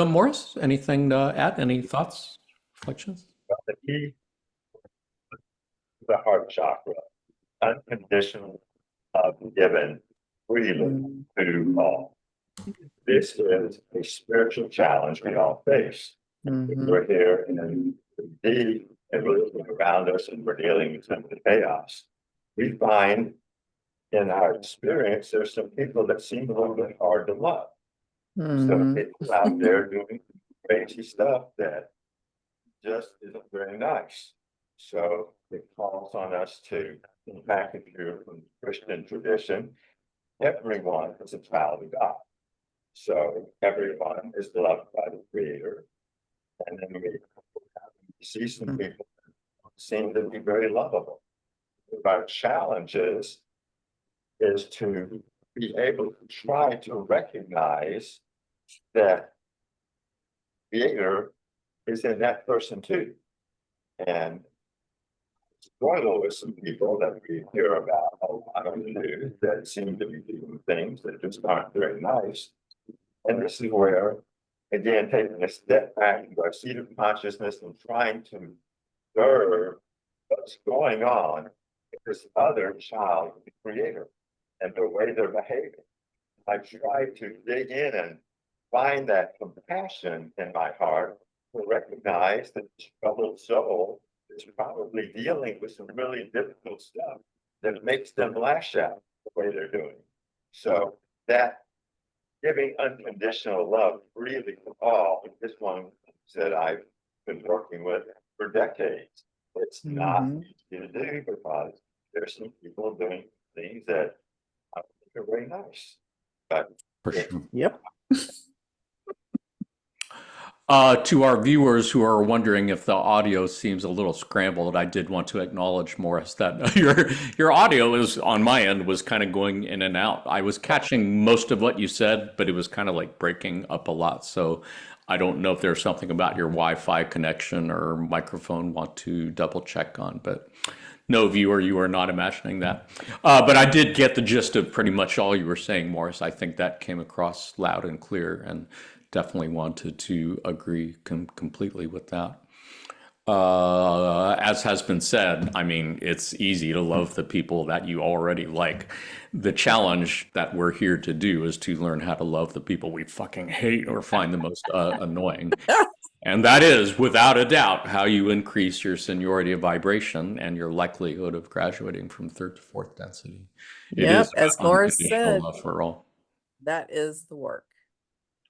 Morris, anything to add? Any thoughts, reflections? The key, the heart chakra, unconditional, given freely to all. This is a spiritual challenge we all face. We're here in the and we're looking around us and we're dealing with some of the chaos. We find in our experience, there's some people that seem a little bit hard to love. So people out there doing crazy stuff that just isn't very nice. So it calls on us to, in fact, if you're from the Christian tradition, everyone is a child of God. So everyone is loved by the Creator. And then we see some people seem to be very lovable. Our challenge is to be able to try to recognize that Creator is in that person too. And struggle with some people that we hear about a lot on the news that seem to be doing things that just aren't very nice. And this is where, again, taking a step back into our seat of consciousness and trying to observe what's going on with this other child of the Creator and the way they're behaving. I try to dig in and find that compassion in my heart to recognize that this troubled soul is probably dealing with some really difficult stuff that makes them lash out the way they're doing. So that giving unconditional love freely to all is one that I've been working with for decades. It's not easy to do because there's some people doing things that I think are very nice. But For sure. Yep. To our viewers who are wondering if the audio seems a little scrambled, I did want to acknowledge, Morris, that your audio is on my end was kind of going in and out. I was catching most of what you said, but it was kind of like breaking up a lot. So I don't know if there's something about your Wi-Fi connection or microphone want to double check on, but no, viewer, you are not imagining that. But I did get the gist of pretty much all you were saying, Morris. I think that came across loud and clear, and definitely wanted to agree completely with that. As has been said, I mean, it's easy to love the people that you already like. The challenge that we're here to do is to learn how to love the people we fucking hate or find the most annoying. And that is, without a doubt, how you increase your seniority of vibration and your likelihood of graduating from third to fourth density. It Yep, is as Morris unconditional said, love for all, that is the work.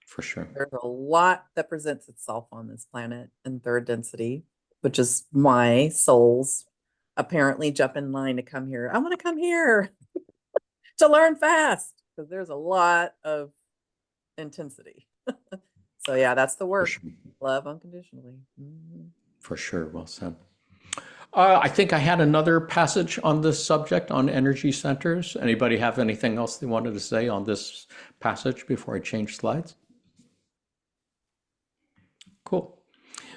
for sure. There's a lot that presents itself on this planet in third density, which is why souls apparently jump in line to come here. I want to come here to learn fast because there's a lot of intensity. So yeah, that's the work. sure. Love unconditionally. For sure, well said. I think I had another passage on this subject on energy centers. Anybody have anything else they wanted to say on this passage before I change slides? Cool.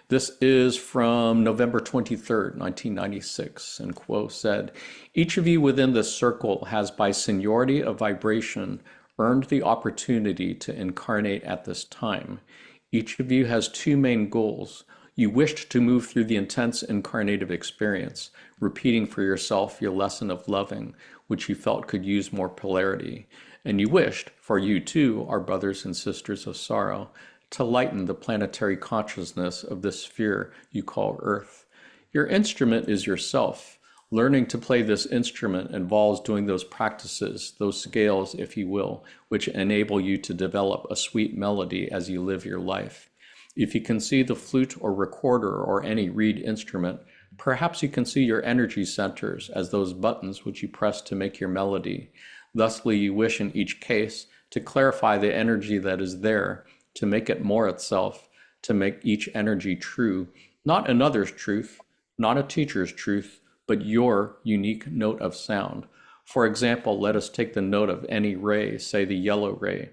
This is from November 23rd, 1996, and Quo said, "Each of you within this circle has by seniority of vibration earned the opportunity to incarnate at this time. Each of you has two main goals. You wished to move through the intense incarnative experience, repeating for yourself your lesson of loving, which you felt could use more polarity. And you wished, for you too, our brothers and sisters of sorrow, to lighten the planetary consciousness of this sphere you call Earth. Your instrument is yourself. Learning to play this instrument involves doing those practices, those scales, if you will, which enable you to develop a sweet melody as you live your life. If you can see the flute or recorder or any reed instrument, perhaps you can see your energy centers as those buttons which you press to make your melody. Thusly, you wish in each case to clarify the energy that is there, to make it more itself, to make each energy true, not another's truth, not a teacher's truth, but your unique note of sound. For example, let us take the note of any ray, say the yellow ray.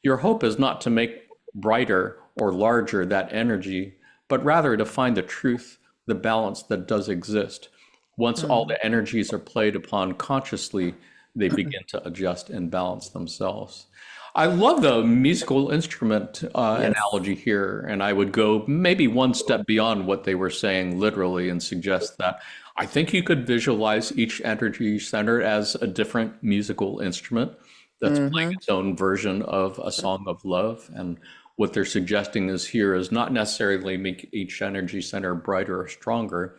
Your hope is not to make brighter or larger that energy, but rather to find the truth, the balance that does exist. Once all the energies are played upon consciously, they begin to adjust and balance themselves. I love the musical instrument Yes. analogy here, and I would go maybe one step beyond what they were saying literally and suggest that I think you could visualize each energy center as a different musical instrument that's playing its own version of a song of love. And what they're suggesting is here is not necessarily make each energy center brighter or stronger,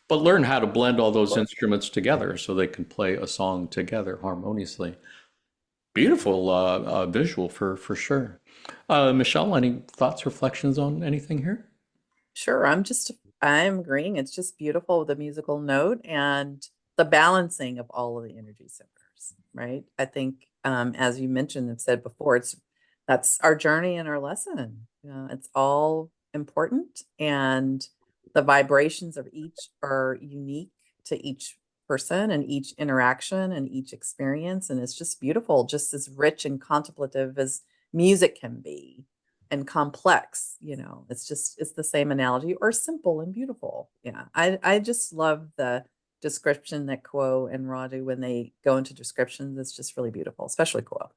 but learn how to blend all those instruments together so they can play a song together harmoniously. Beautiful visual for sure. Michelle, any thoughts, reflections on anything here? Sure, I'm agreeing. It's just beautiful, the musical note and the balancing of all of the energy centers, right? I think, as you mentioned and said before, that's our journey and our lesson. It's all important, and the vibrations of each are unique to each person and each interaction and each experience. And it's just beautiful, just as rich and contemplative as music can be and complex, it's the same analogy, or simple and beautiful. Yeah. I just love the description that Quo and Radu, when they go into descriptions, it's just really beautiful, especially Quo.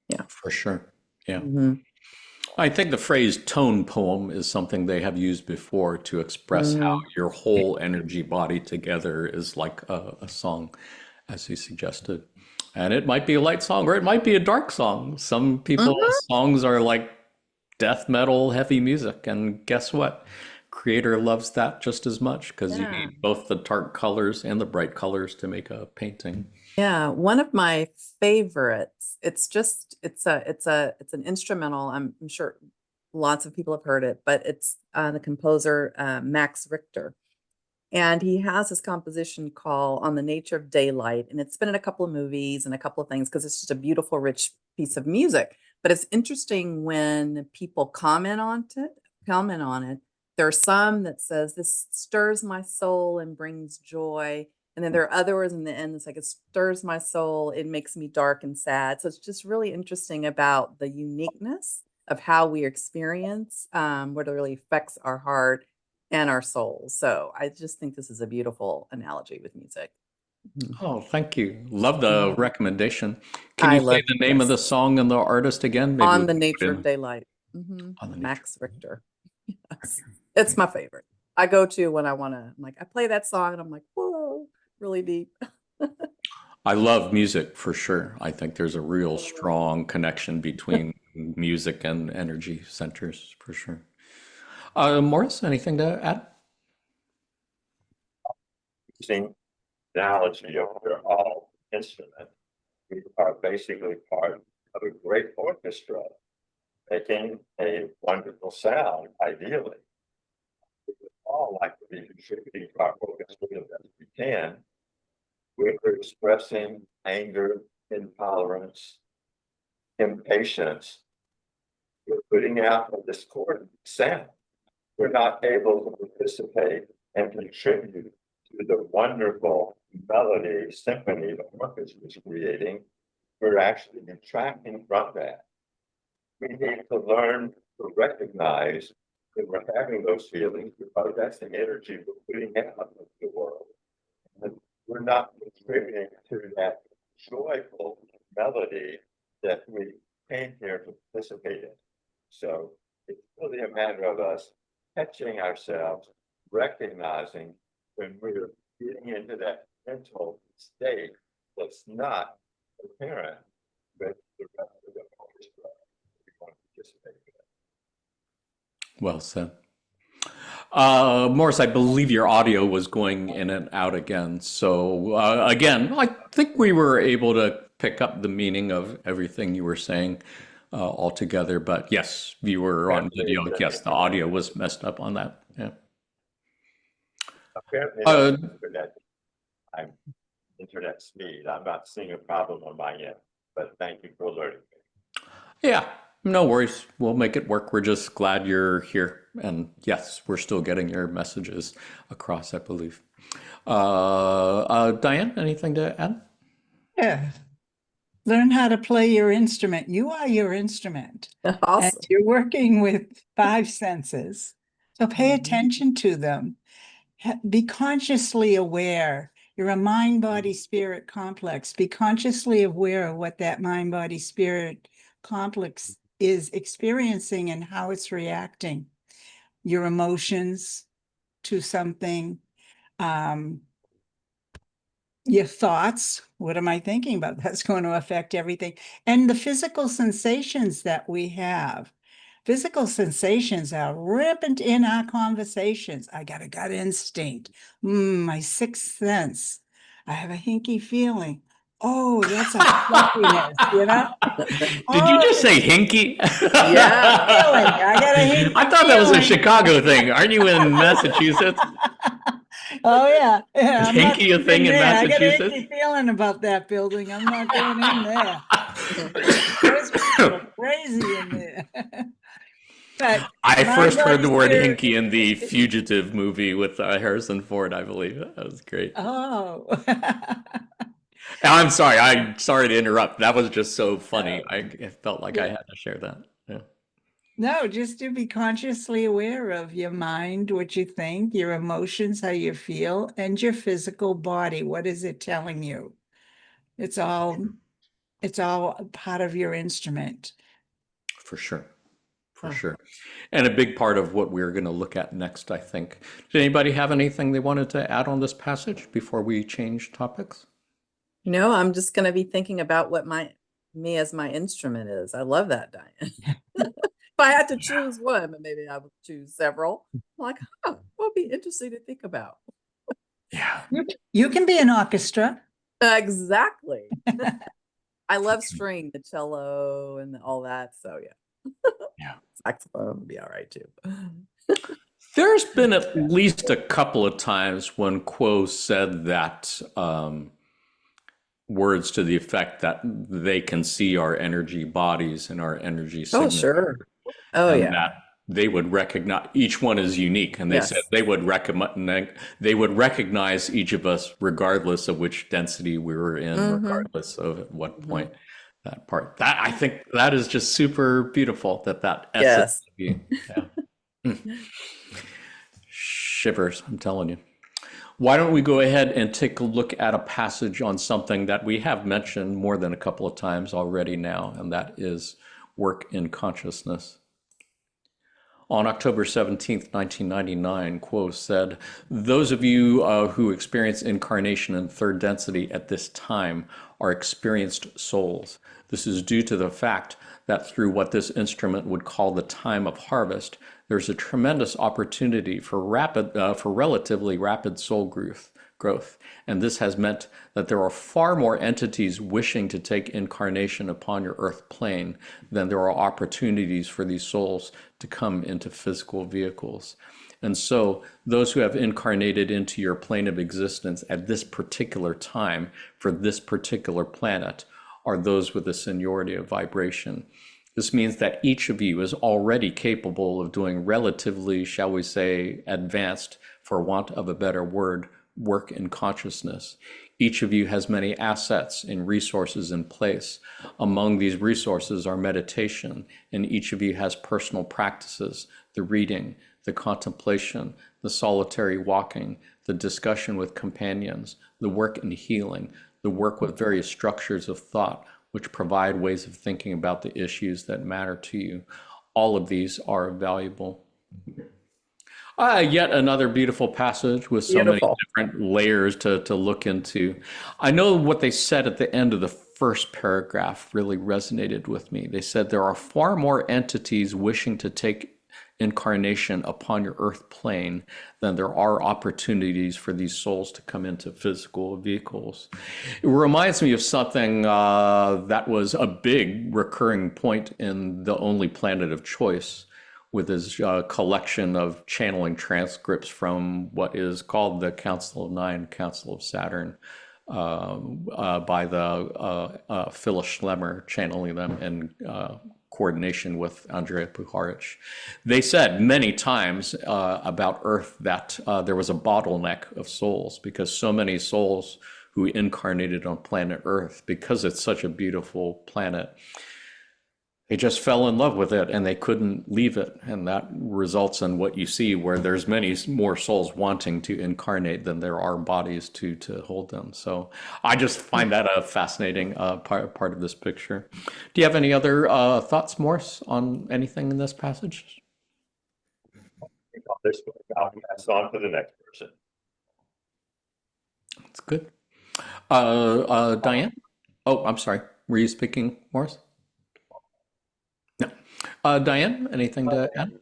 Yeah. For sure. Yeah. Mhm. I think the phrase tone poem is something they have used before to express how Mm. your whole energy body together is like a song, as he suggested. And it might be a light song or it might be a dark song. Some people's Mhm. songs are like death metal, heavy music. And guess what? Creator loves that just as much because you Yeah. need both the dark colors and the bright colors to make a painting. Yeah, one of my favorites. It's an instrumental. I'm sure lots of people have heard it, but it's the composer Max Richter. And he has this composition called On the Nature of Daylight. And it's been in a couple of movies and a couple of things because it's just a beautiful, rich piece of music. But it's interesting when people comment on it. There are some that says this stirs my soul and brings joy. And then there are others in the end, it's like it stirs my soul, it makes me dark and sad. So it's just really interesting about the uniqueness of how we experience what really affects our heart and our souls. So I just think this is a beautiful analogy with music. Mhm. Oh, thank you. Love the Mhm. recommendation. Can I you say love, the name of the yes, song and the artist again? Maybe we On the can put Nature of in Daylight. on the nature. Max Richter. Yes, it's my favorite. I go to when I'm like, I play that song and I'm like, whoa, really deep. I love music for sure. I think there's a real strong connection between music and energy centers for sure. Morris, anything to add? Using the analogy of we're all instruments, we are basically part of a great orchestra, making a wonderful sound, ideally. We would all like to be contributing to our orchestra the best we can. We're expressing anger, intolerance, impatience. We're putting out a discordant sound. We're not able to participate and contribute to the wonderful melody, symphony the orchestra is creating. We're actually detracting from that. We need to learn to recognize that we're having those feelings because that's the energy we're putting out into the world. And we're not contributing to that joyful melody that we came here to participate in. So it's really a matter of us catching ourselves, recognizing when we're getting into that mental state that's not apparent with the rest of the orchestra we want to participate in. Well said. Morris, I believe your audio was going in and out again. So again, I think we were able to pick up the meaning of everything you were saying altogether. But yes, you were on video. Yes, the audio was messed up on that. Yeah. Apparently, Uh, I'm internet speed. I'm not seeing a problem on my end, but thank you for alerting me. Yeah, no worries. We'll make it work. We're just glad you're here. And yes, we're still getting your messages across, I believe. Diane, anything to add? Yeah. Learn how to play your instrument. You are your instrument. And Awesome. you're working with 5 senses. So pay attention to them. Be consciously aware. You're a mind, body, spirit complex. Be consciously aware of what that mind, body, spirit complex is experiencing and how it's reacting. Your emotions to something, your thoughts, what am I thinking about? That's going to affect everything. And the physical sensations that we have. Physical sensations are rampant in our conversations. I got a gut instinct. My sixth sense. I have a hinky feeling. Oh, that's a fluffiness, you know? Did you just say hinky? Yeah. Feeling. I got a hinky I thought that was a feeling. Chicago thing. Aren't you in Massachusetts? Oh, yeah. Yeah, Is I'm not hinky a going thing in there. I got a Massachusetts? hinky feeling about that building. I'm not going in there. There's people crazy in there. But I my first heard the word spirit- hinky in the Fugitive movie with Harrison Ford, I believe. That was great. Oh. I'm sorry. I'm sorry to interrupt. That was just so funny. I felt like I Yeah. had to share that. Yeah. No, just to be consciously aware of your mind, what you think, your emotions, how you feel, and your physical body. What is it telling you? It's all part of your instrument. For sure. For Oh. sure. And a big part of what we're going to look at next, I think. Did anybody have anything they wanted to add on this passage before we change topics? No, I'm just going to be thinking about what me as my instrument is. I love that, Diane. If I had to choose one, but maybe I would choose several. I'm like, what would be interesting to think about? Yeah. You can be an orchestra. Exactly. I love string, the cello and all that. So yeah. Yeah. Saxophone would be all right too. There's been at least a couple of times when Quo said that words to the effect that they can see our energy bodies and our energy Oh, signatures. sure. Oh, And yeah. that they would recognize each one is unique, and they Yes. said they would recognize each of us regardless of which density we were in, Mhm. regardless of at what point that part. That I think that is just super beautiful. That essence. Yes. Yeah. Shivers, I'm telling you. Why don't we go ahead and take a look at a passage on something that we have mentioned more than a couple of times already now, and that is work in consciousness. On October 17th, 1999, Quo said, "Those of you who experience incarnation in third density at this time are experienced souls. This is due to the fact that through what this instrument would call the time of harvest, there's a tremendous opportunity for relatively rapid soul growth. And this has meant that there are far more entities wishing to take incarnation upon your earth plane than there are opportunities for these souls to come into physical vehicles. And so those who have incarnated into your plane of existence at this particular time for this particular planet are those with a seniority of vibration. This means that each of you is already capable of doing relatively, shall we say, advanced, for want of a better word, work in consciousness. Each of you has many assets and resources in place. Among these resources are meditation, and each of you has personal practices, the reading, the contemplation, the solitary walking, the discussion with companions, the work in healing, the work with various structures of thought, which provide ways of thinking about the issues that matter to you. All of these are valuable. Yet another beautiful passage with so many Beautiful. different layers to look into. I know what they said at the end of the first paragraph really resonated with me. They said there are far more entities wishing to take incarnation upon your earth plane, then there are opportunities for these souls to come into physical vehicles. It reminds me of something that was a big recurring point in The Only Planet of Choice, with his collection of channeling transcripts from what is called the Council of Nine, Council of Saturn, by the Phyllis Schlemmer, channeling them in coordination with Andrea Puharich. They said many times about Earth that there was a bottleneck of souls, because so many souls who incarnated on planet Earth, because it's such a beautiful planet, they just fell in love with it and they couldn't leave it. And that results in what you see, where there's many more souls wanting to incarnate than there are bodies to hold them. So I just find that a fascinating part of this picture. Do you have any other thoughts, Morse, on anything in this passage? This one, I'll pass on to the next person. That's good. Diane? Oh, I'm sorry. Were you speaking, Morse? No. Diane, anything to add?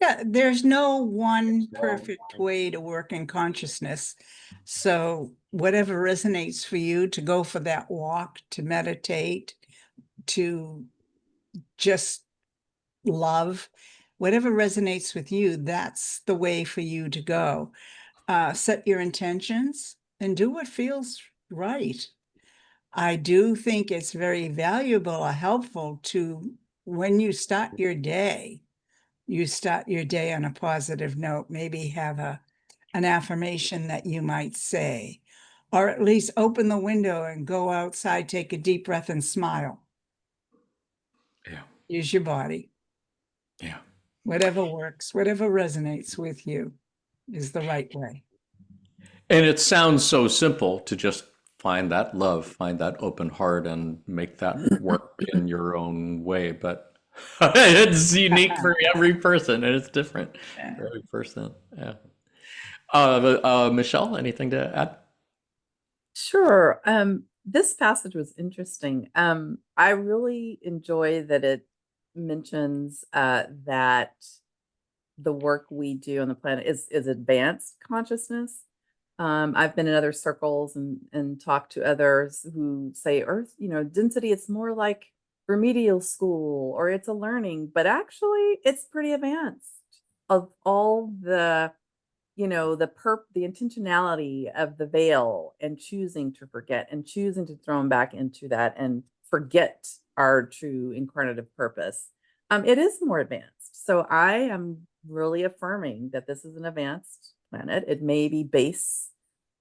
Yeah, there's no one perfect way to work in consciousness. So whatever resonates for you, to go for that walk, to meditate, to just love, whatever resonates with you, that's the way for you to go. Set your intentions and do what feels right. I do think it's very valuable or helpful to, when you start your day on a positive note, maybe have an affirmation that you might say, or at least open the window and go outside, take a deep breath and smile. Yeah. Use your body. Yeah. Whatever works, whatever resonates with you is the right way. And it sounds so simple to just find that love, find that open heart, and make that work in your own way. But it's unique for every person, and it's different for every person. Yeah. Michelle, anything to add? Sure. This passage was interesting. I really enjoy that it mentions that the work we do on the planet is advanced consciousness. I've been in other circles and talked to others who say Earth, density, it's more like remedial school, or it's a learning, but actually it's pretty advanced. Of all the the intentionality of the veil, and choosing to forget and choosing to throw them back into that and forget our true incarnative purpose. It is more advanced. So I am really affirming that this is an advanced planet. It may be base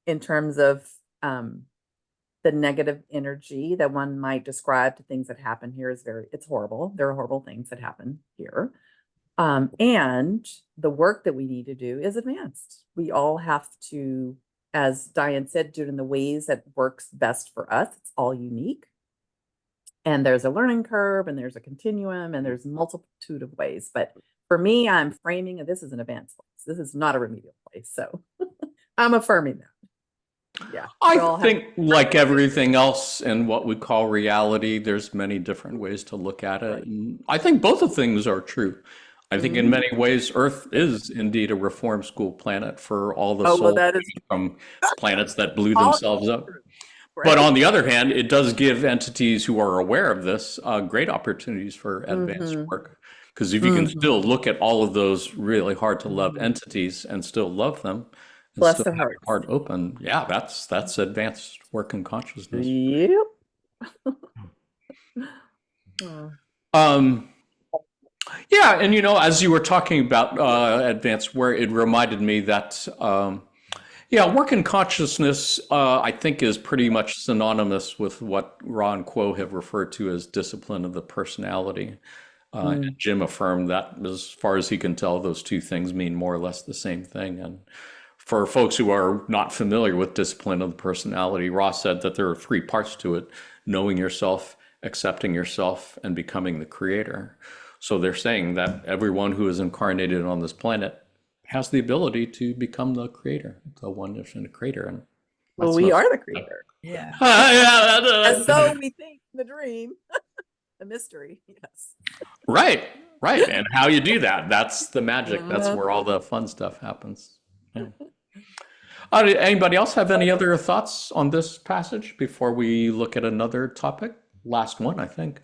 in terms of the negative energy that one might describe to things that happen here it's horrible. There are horrible things that happen here. And the work that we need to do is advanced. We all have to, as Diane said, do it in the ways that works best for us. It's all unique. And there's a learning curve, and there's a continuum, and there's a multitude of ways. But for me, I'm framing this as an advanced place. This is not a remedial place. So I'm affirming that. Yeah. I think, like everything else in what we call reality, there's many different ways to look at it. And I think both of things are true. I think in many ways, Earth is indeed a reform school planet for all the souls from planets that blew themselves up. Right. But on the other hand, it does give entities who are aware of this great opportunities for advanced work. Because if you can still look at all of those really hard to love entities and still love them, and bless still their have hearts. your heart open, yeah, that's advanced work in consciousness. Yep. Yeah, and as you were talking about advanced work, it reminded me that work in consciousness, I think, is pretty much synonymous with what Ra and Kuo have referred to as discipline of the personality. And Jim affirmed that, as far as he can tell, those two things mean more or less the same thing. And for folks who are not familiar with discipline of the personality, Ra said that there are three parts to it: knowing yourself, accepting yourself, and becoming the creator. So they're saying that everyone who is incarnated on this planet has the ability to become the creator, the one infinite creator. And well, we are the creator. Yeah. And so we think the dream, the mystery. Yes. Right. Right. And how you do that, that's the magic. That's Uh, where all the fun stuff happens. Yeah. Anybody else have any other thoughts on this passage before we look at another topic? Last one, I think.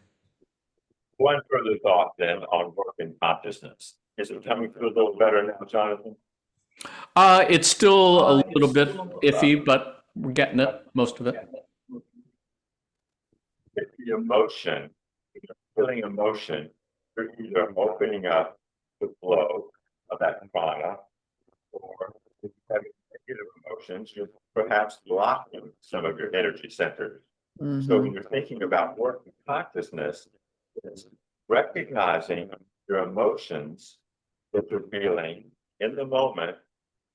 One further thought then on working consciousness. Is it coming through a little better now, Jonathan? It's still a little bit iffy, but we're getting it, most of it. If the emotion, if you're feeling emotion, you're either opening up the flow of that prana, or if you have negative emotions, you're perhaps blocking some of your energy centers. So mhm. when you're thinking about working consciousness, it's recognizing your emotions that you're feeling in the moment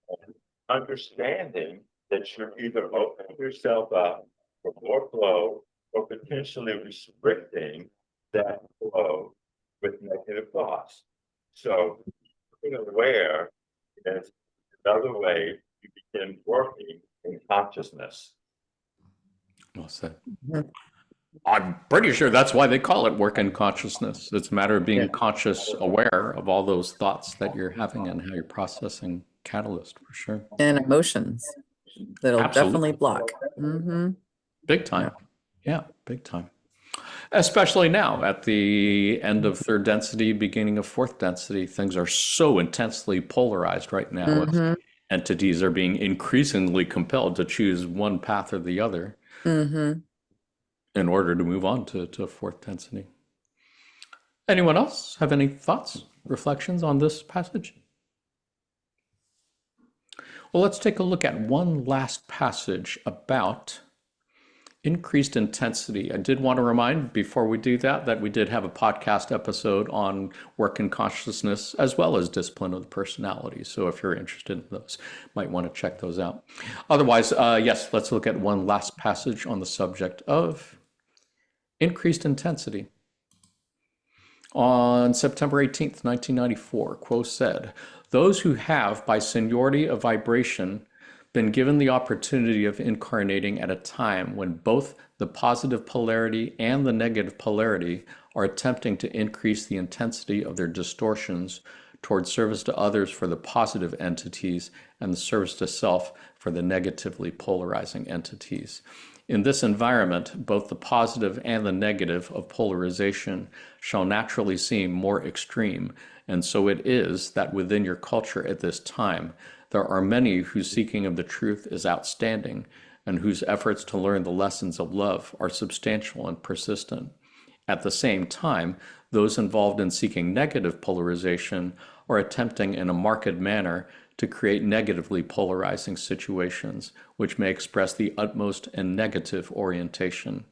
and understanding that you're either opening yourself up for more flow or potentially restricting that flow with negative thoughts. So being aware is another way you begin working in consciousness. Well said. Mhm. I'm pretty sure that's why they call it work in consciousness. It's a matter of being Yeah. conscious, aware of all those thoughts that you're having and how you're processing catalyst for sure. And emotions that'll definitely Absolutely. block. Hmm. Big time. Yeah, big time. Especially now at the end of third density, beginning of fourth density, things are so intensely polarized right now as Hmm. entities are being increasingly compelled to choose one path or the other Hmm. in order to move on to fourth density. Anyone else have any thoughts, reflections on this passage? Well, let's take a look at one last passage about increased intensity. I did want to remind before we do that we did have a podcast episode on work and consciousness as well as discipline of the personality. So if you're interested in those, might want to check those out. Otherwise, yes, let's look at one last passage on the subject of increased intensity. On September 18th, 1994, Quo said, "Those who have, by seniority of vibration, been given the opportunity of incarnating at a time when both the positive polarity and the negative polarity are attempting to increase the intensity of their distortions toward service to others for the positive entities and the service to self for the negatively polarizing entities. In this environment, both the positive and the negative of polarization shall naturally seem more extreme, and so it is that within your culture at this time, there are many whose seeking of the truth is outstanding, and whose efforts to learn the lessons of love are substantial and persistent. At the same time, those involved in seeking negative polarization are attempting in a marked manner to create negatively polarizing situations, which may express the utmost and negative orientation.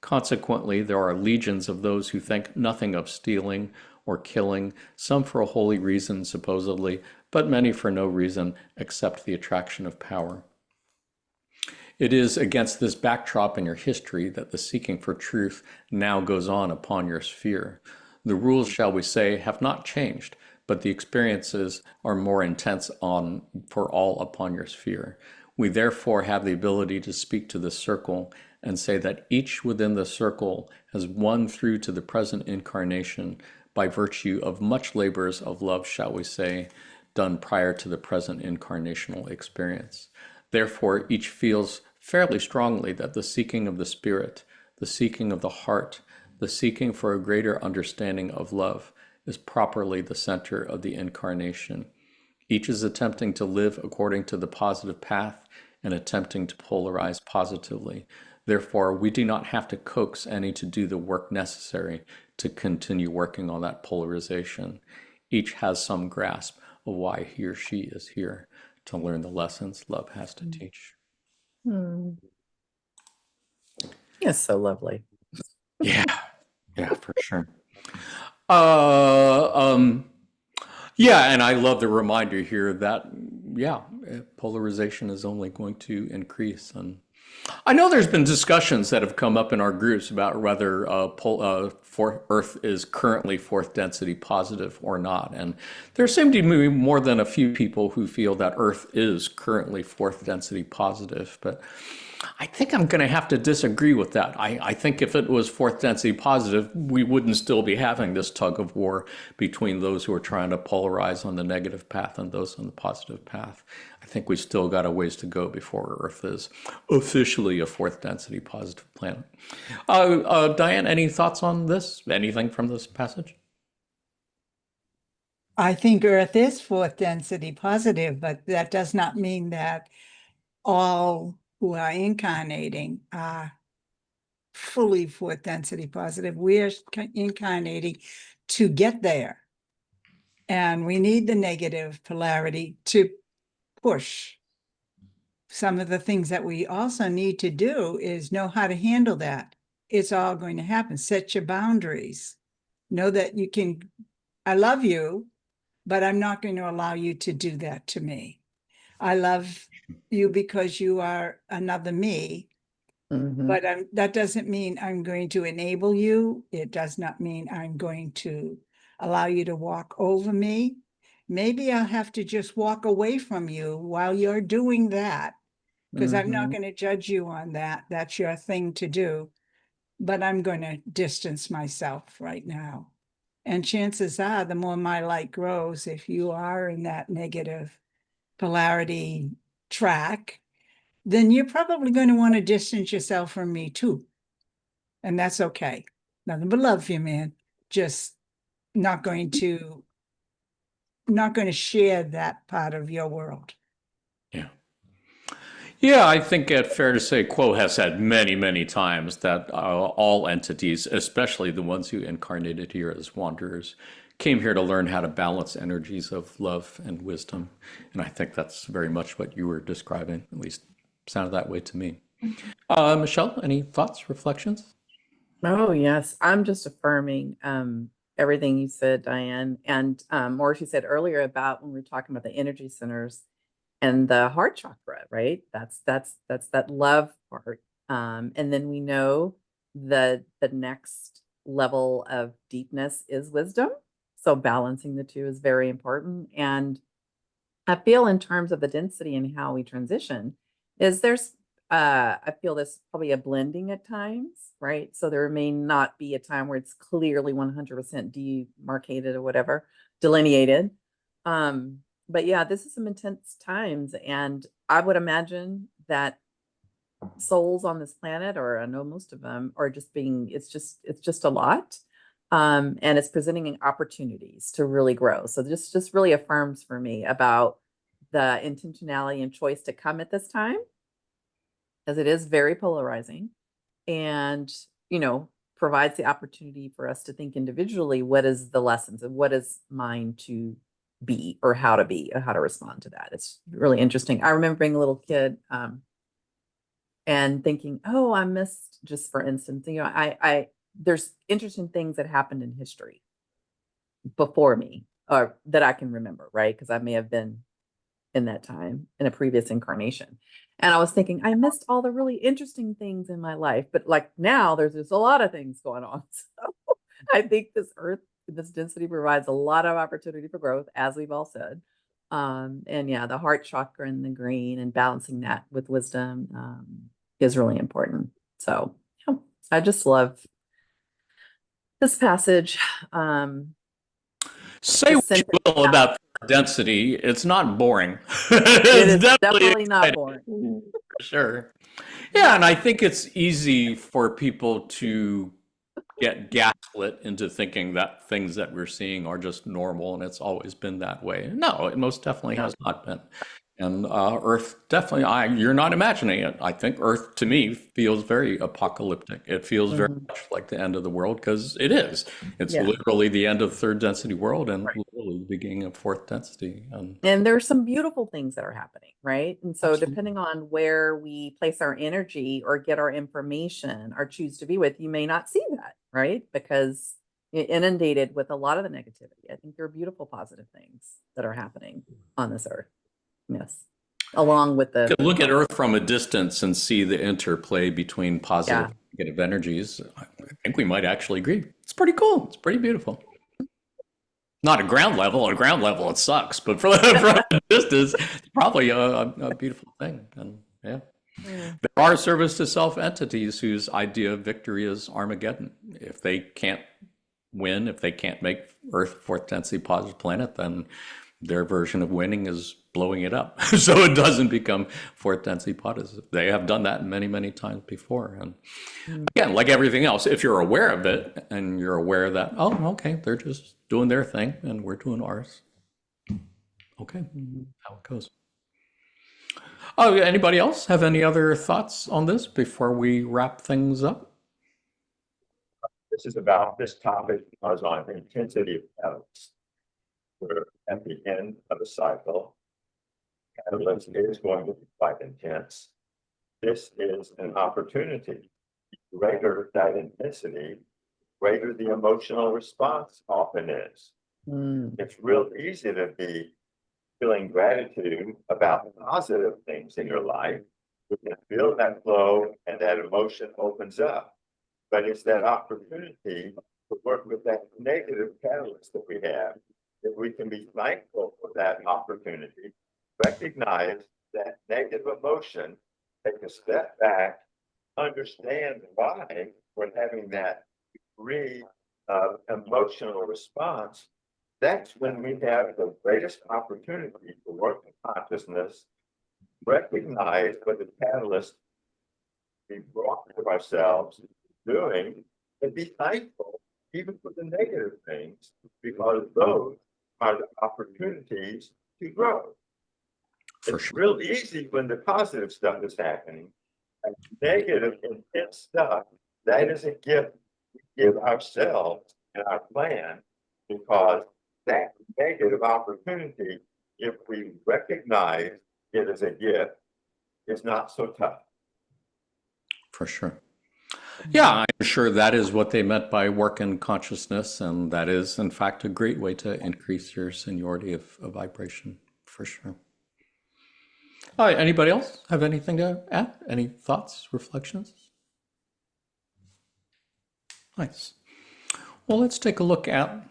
Consequently, there are legions of those who think nothing of stealing or killing, some for a holy reason, supposedly, but many for no reason except the attraction of power. It is against this backdrop in your history that the seeking for truth now goes on upon your sphere. The rules, shall we say, have not changed, but the experiences are more intense on for all upon your sphere. We therefore have the ability to speak to the circle and say that each within the circle has won through to the present incarnation by virtue of much labors of love, shall we say, done prior to the present incarnational experience. Therefore, each feels fairly strongly that the seeking of the spirit, the seeking of the heart, the seeking for a greater understanding of love is properly the center of the incarnation. Each is attempting to live according to the positive path and attempting to polarize positively. Therefore, we do not have to coax any to do the work necessary to continue working on that polarization. Each has some grasp of why he or she is here to learn the lessons love has to teach. Yes, so lovely. Yeah, yeah, for sure. Uh, um, yeah, and I love the reminder here that, yeah, polarization is only going to increase. And I know there's been discussions that have come up in our groups about whether Earth is currently fourth density positive or not. And there seem to be more than a few people who feel that Earth is currently fourth density positive. But I think I'm going to have to disagree with that. I think if it was fourth density positive, we wouldn't still be having this tug of war between those who are trying to polarize on the negative path and those on the positive path. I think we still got a ways to go before Earth is officially a fourth density positive planet. Diane, any thoughts on this? Anything from this passage? I think Earth is fourth density positive, but that does not mean that all who are incarnating are fully fourth density positive. We're incarnating to get there. And we need the negative polarity to push. Some of the things that we also need to do is know how to handle that. It's all going to happen. Set your boundaries. Know that you can, I love you, but I'm not going to allow you to do that to me. I love you because you are another me, Mhm. but that doesn't mean I'm going to enable you. It does not mean I'm going to allow you to walk over me. Maybe I'll have to just walk away from you while you're doing that, because I'm not Mhm. going to judge you on that. That's your thing to do. But I'm going to distance myself right now. And chances are, the more my light grows, if you are in that negative polarity track, then you're probably going to want to distance yourself from me too. And that's okay. Nothing but love for you, man. Just not going to share that part of your world. Yeah. Yeah, I think it's fair to say Quo has said many, many times that all entities, especially the ones who incarnated here as wanderers, came here to learn how to balance energies of love and wisdom. And I think that's very much what you were describing, at least sounded that way to me. Michelle, any thoughts, reflections? Oh, yes. I'm just affirming everything you said, Diane. And more she said earlier about when we were talking about the energy centers and the heart chakra, right? That's that love part. And then we know the next level of deepness is wisdom. So balancing the two is very important. And I feel in terms of the density and how we transition is I feel there's probably a blending at times, right? So there may not be a time where it's clearly 100% demarcated or whatever, delineated. But yeah, this is some intense times. And I would imagine that souls on this planet, or I know most of them, are just it's just a lot. And it's presenting opportunities to really grow. So this just really affirms for me about the intentionality and choice to come at this time, as it is very polarizing, and provides the opportunity for us to think individually, what is the lessons and what is mine to be, or how to be, or how to respond to that. It's really interesting. I remember being a little kid, and thinking, oh, I missed, just for instance, I there's interesting things that happened in history before me, or that I can remember, right? Because I may have been in that time in a previous incarnation. And I was thinking, I missed all the really interesting things in my life. But like now, there's just a lot of things going on. So I think this density provides a lot of opportunity for growth, as we've all said. And yeah, the heart chakra and the green, and balancing that with wisdom is really important. So yeah, I just love this passage. Say The what you sentiment will about density, it's not boring. it It's is definitely not exciting, boring. for sure. Yeah, and I think it's easy for people to get gaslit into thinking that things that we're seeing are just normal and it's always been that way. No, it most definitely has not been. And Earth definitely, you're not imagining it. I think Earth to me feels very apocalyptic. It feels very Mhm. much like the end of the world, because it is. It's Yeah. literally the end of third density world and literally the beginning of fourth density. And there's some beautiful things that are happening, right? And so Absolutely. depending on where we place our energy or get our information or choose to be with, you may not see that, right? Because you're inundated with a lot of the negativity. I think there are beautiful, positive things that are happening on this earth. Yes. along with You the, can look at Earth from a distance and see the interplay between positive and negative energies. I think we might actually agree. It's pretty cool. It's pretty beautiful. Not at ground level. At ground level, it sucks. But from a distance, it's probably a beautiful thing. And yeah. There are service to self entities whose idea of victory is Armageddon. If they can't win, if they can't make Earth a fourth density positive planet, then their version of winning is blowing it up. So it doesn't become fourth density positive. They have done that many, many times before. And again, like everything else, if you're aware of it and you're aware that, oh, okay, they're just doing their thing and we're doing ours. Okay, how it goes. Oh, anybody else have any other thoughts on this before we wrap things up? This is about this topic because on intensity of catalyst. We're at the end of a cycle. Catalyst is going to be quite intense. This is an opportunity. Greater that intensity, greater the emotional response often is. It's real easy to be feeling gratitude about positive things in your life. You can feel that flow and that emotion opens up. But it's that opportunity to work with that negative catalyst that we have. If we can be thankful for that opportunity, recognize that negative emotion, take a step back, understand why we're having that degree of emotional response. That's when we have the greatest opportunity to work in consciousness, recognize what the catalyst we brought to ourselves doing, and be thankful even for the negative things, because those are the opportunities to grow. For It's sure. real easy when the positive stuff is happening. And negative, intense stuff, that is a gift we give ourselves and our plan, because that negative opportunity, if we recognize it as a gift, is not so tough. For sure. Yeah, I'm sure that is what they meant by work in consciousness, and that is, in fact, a great way to increase your seniority of vibration, for sure. All right, anybody else have anything to add? Any thoughts, reflections? Nice. Well, let's take a look at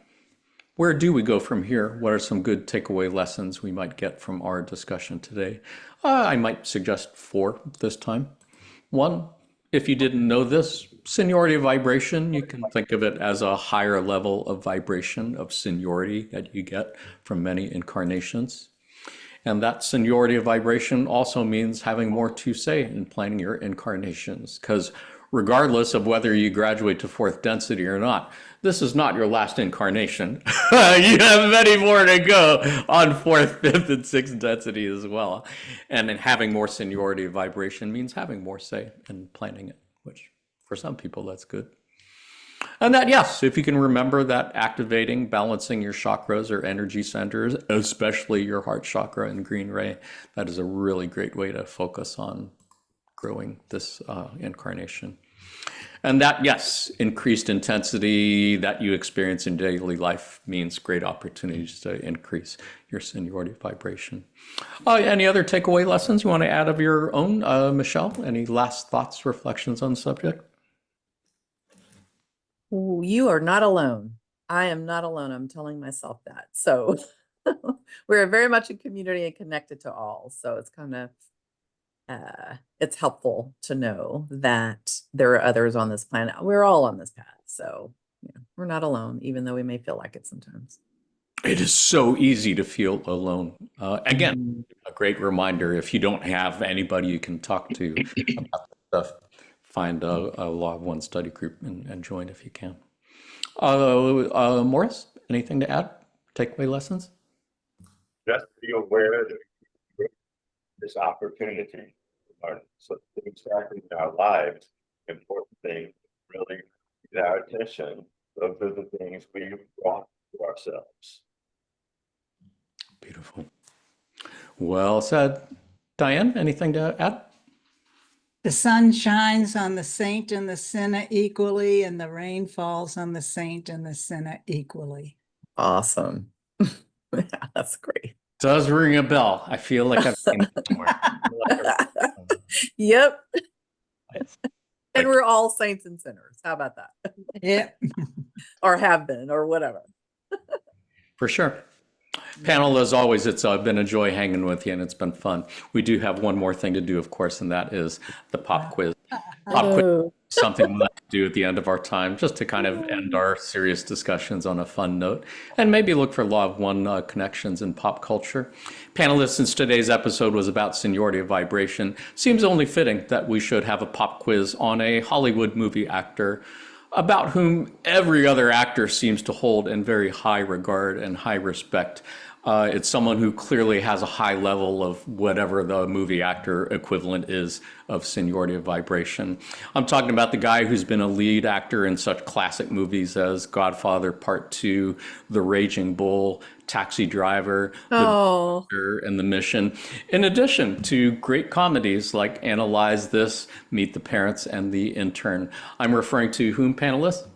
where do we go from here? What are some good takeaway lessons we might get from our discussion today? I might suggest 4 this time. 1, if you didn't know this, seniority of vibration, you can think of it as a higher level of vibration of seniority that you get from many incarnations. And that seniority of vibration also means having more to say in planning your incarnations, because regardless of whether you graduate to 4th density or not, this is not your last incarnation. You have many more to go on 4th, 5th, and 6th density as well. And then having more seniority of vibration means having more say in planning it, which for some people that's good. And that, yes, if you can remember that activating, balancing your chakras or energy centers, especially your heart chakra and green ray, that is a really great way to focus on growing this incarnation. And that, yes, increased intensity that you experience in daily life means great opportunities to increase your seniority vibration. Any other takeaway lessons you want to add of your own, Michelle? Any last thoughts, reflections on the subject? Ooh, you are not alone. I am not alone. I'm telling myself that. So we're very much a community and connected to all. So it's kind of, it's helpful to know that there are others on this planet. We're all on this path. So yeah, we're not alone, even though we may feel like it sometimes. It is so easy to feel alone. Again, a great reminder, if you don't have anybody you can talk to about this stuff, find a Law of One study group and join if you can. Morris, anything to add? Takeaway lessons? Just be aware that this opportunity are some things happening in our lives. Important thing, really get our attention. Those are the things we brought to ourselves. Beautiful. Well said. Diane, anything to add? The sun shines on the saint and the sinner equally, and the rain falls on the saint and the sinner equally. Awesome. Yeah, that's great. Does ring a bell. I feel like I've seen it somewhere. Yep. It's And like- we're all saints and sinners. How about that? Yeah. Or have been, or whatever. For sure. Panel, as always, it's been a joy hanging with you, and it's been fun. We do have one more thing to do, of course, and that is the pop quiz. Pop quiz Oh, is something we like to do at the end of our time, just to kind of end our serious discussions on a fun note, and maybe look for law of one connections in pop culture. Panelists, since today's episode was about seniority of vibration, seems only fitting that we should have a pop quiz on a Hollywood movie actor about whom every other actor seems to hold in very high regard and high respect. It's someone who clearly has a high level of whatever the movie actor equivalent is of seniority of vibration. I'm talking about the guy who's been a lead actor in such classic movies as Godfather Part 2, The Raging Bull, Taxi Driver, oh, and The Mission, in addition to great comedies like Analyze This, Meet the Parents, and The Intern. I'm referring to whom, panelists?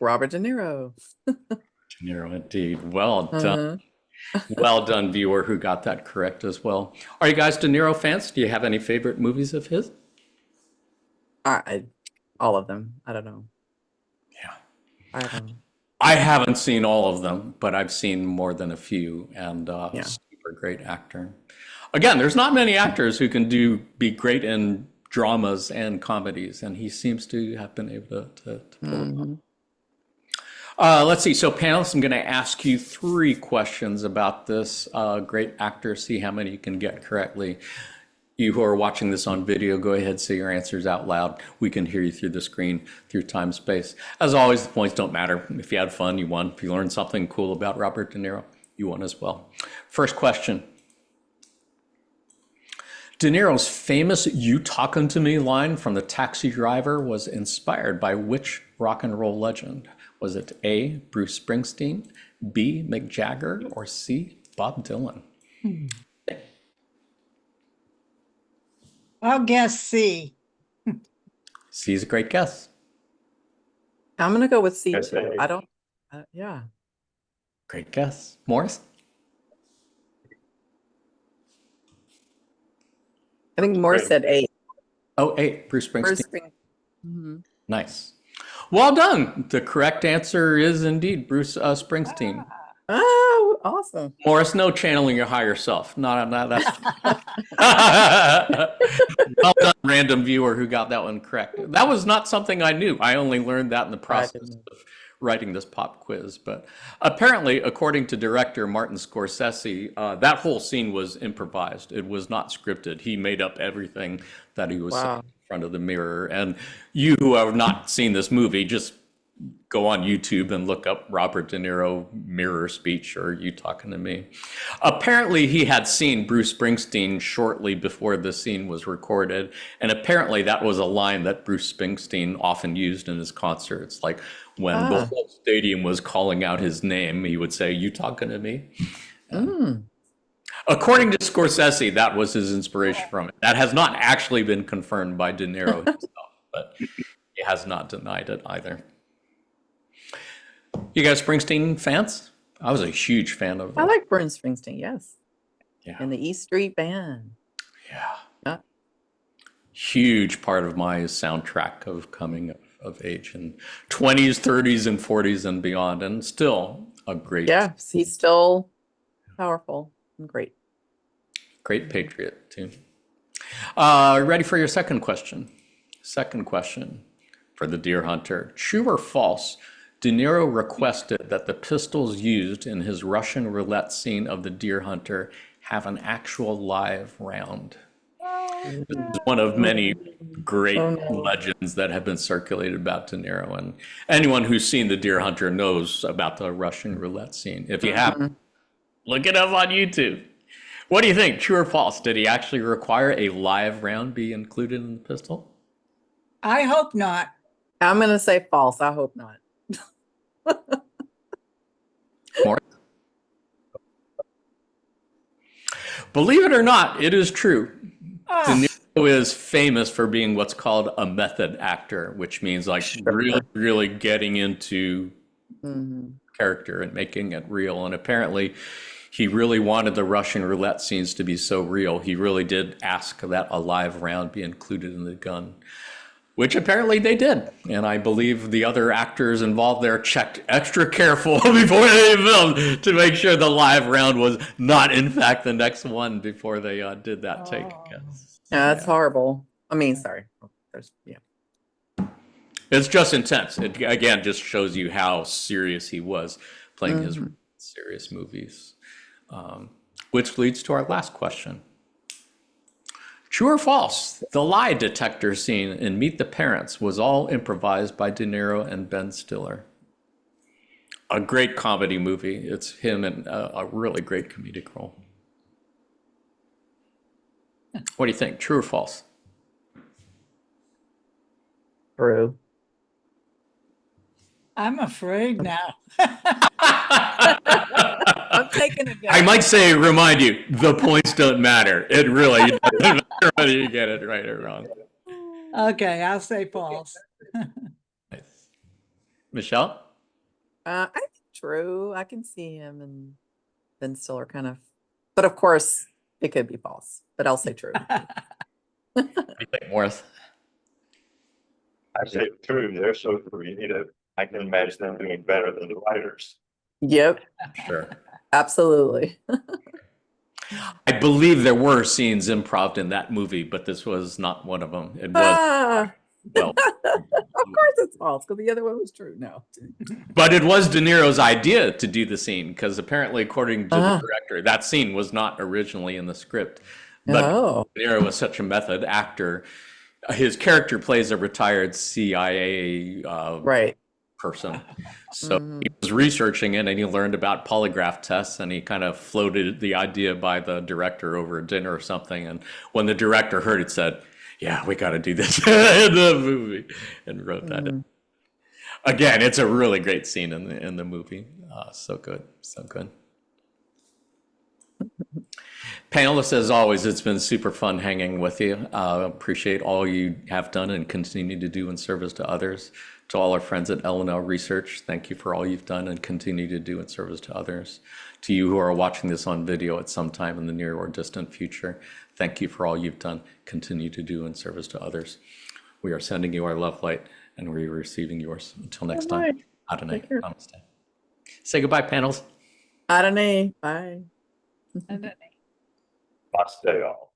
Robert De Niro. De Niro, indeed. Well done. Uh-huh. Well done, viewer, who got that correct as well. Are you guys De Niro fans? Do you have any favorite movies of his? All of them. I don't know. Yeah. I don't know. I haven't seen all of them, but I've seen more than a few, and Yeah. super great actor. Again, there's not many actors who can be great in dramas and comedies, and he seems to have been able to pull it off. Mhm. Let's see. So, panelists, I'm going to ask you 3 questions about this great actor. See how many you can get correctly. You who are watching this on video, go ahead, say your answers out loud. We can hear you through the screen, through time space. As always, the points don't matter. If you had fun, you won. If you learned something cool about Robert De Niro, you won as well. First question. De Niro's famous "You Talkin' to Me" line from The Taxi Driver was inspired by which rock and roll legend? Was it A, Bruce Springsteen, B, Mick Jagger, or C, Bob Dylan? I'll guess C. C is a great guess. I'm gonna go with C Yes, too. I- I don't. Yeah. Great guess. Morris? I think Morris said A. Oh, A, Bruce Bruce Springsteen. Spring- Mhm. Nice. Well done. The correct answer is indeed Bruce Springsteen. Oh, awesome. Morris, no channeling your higher self. That's well done, random viewer who got that one correct. That was not something I knew. I only learned that in the process didn't. of writing this pop quiz. But apparently, according to director Martin Scorsese, that whole scene was improvised. It was not scripted. He made up everything that he was saying Wow. in front of the mirror. And you who have not seen this movie, just go on YouTube and look up Robert De Niro mirror speech or You Talking to Me. Apparently, he had seen Bruce Springsteen shortly before the scene was recorded. And apparently, that was a line that Bruce Springsteen often used in his concerts. Like when the whole stadium was calling out his name, he would say, You Talking to Me? Mm. According to Scorsese, that was his inspiration from it. That has not actually been confirmed by De Niro himself, but he has not denied it either. You guys Springsteen fans? I was a huge fan of I like Bruce Springsteen. Yes. Yeah. And the E Street Band. Yeah. Yeah. Huge part of my soundtrack of coming of age in 20s, 30s, and 40s and beyond, and still a great, Yeah. He's still powerful and great. great patriot too. Ready for your second question? Second question for the Deer Hunter. True or false? De Niro requested that the pistols used in his Russian roulette scene of The Deer Hunter have an actual live round. This is one of many great legends that have been circulated about De Niro, and anyone who's seen The Deer Hunter knows about the Russian roulette scene. If you haven't, look it up on YouTube. What do you think? True or false? Did he actually require a live round be included in the pistol? I hope not. I'm gonna say false. I hope not. More? Believe it or not, it is true. De Ah, Niro is famous for being what's called a method actor, which means like really, really getting into Mhm. character and making it real. And apparently he really wanted the Russian roulette scenes to be so real. He really did ask that a live round be included in the gun, which apparently they did. And I believe the other actors involved there checked extra careful before they filmed to make sure the live round was not, in fact, the next one before they did that take. Oh. Yes. Yeah, that's horrible. I mean, sorry. Yeah. It's just intense. It again just shows you how serious he was playing his serious movies. Which leads to our last question. True or false? The lie detector scene in Meet the Parents was all improvised by De Niro and Ben Stiller. A great comedy movie. It's him in a really great comedic role. What do you think? True or false? True. I'm afraid now. I'm taking a guess. I might say, remind you, the points don't matter. It really doesn't matter whether you get it right or wrong. Okay, I'll say false. Nice. Michelle? I think true. I can see him and Ben Stiller kind of, but of course it could be false, but I'll say true. What do you think, Morris? I say true, they're so creative. I can imagine them doing better than the writers. Yep, Sure. absolutely. I believe there were scenes improv in that movie, but this was not one of them. It was, Ah, well, of course it's false because the other one was true. No. but it was De Niro's idea to do the scene because apparently, according to the Ah. director, that scene was not originally in the script. But Oh, De Niro was such a method actor. His character plays a retired CIA right. person. So he was researching it and he learned about polygraph tests and he kind of floated the idea by the director over dinner or something. And when the director heard it, said, yeah, we got to do this in the movie, and wrote that in. Again, it's a really great scene in the movie. So good. So good. Panelists, as always, it's been super fun hanging with you. Appreciate all you have done and continue to do in service to others. To all our friends at L&L Research, thank you for all you've done and continue to do in service to others. To you who are watching this on video at some time in the near or distant future, thank you for all you've done, continue to do in service to others. We are sending you our love light and we are receiving yours. Until next time, Adonai, Take care. namaste. Say goodbye, panels. I don't know. Bye. Must stay all.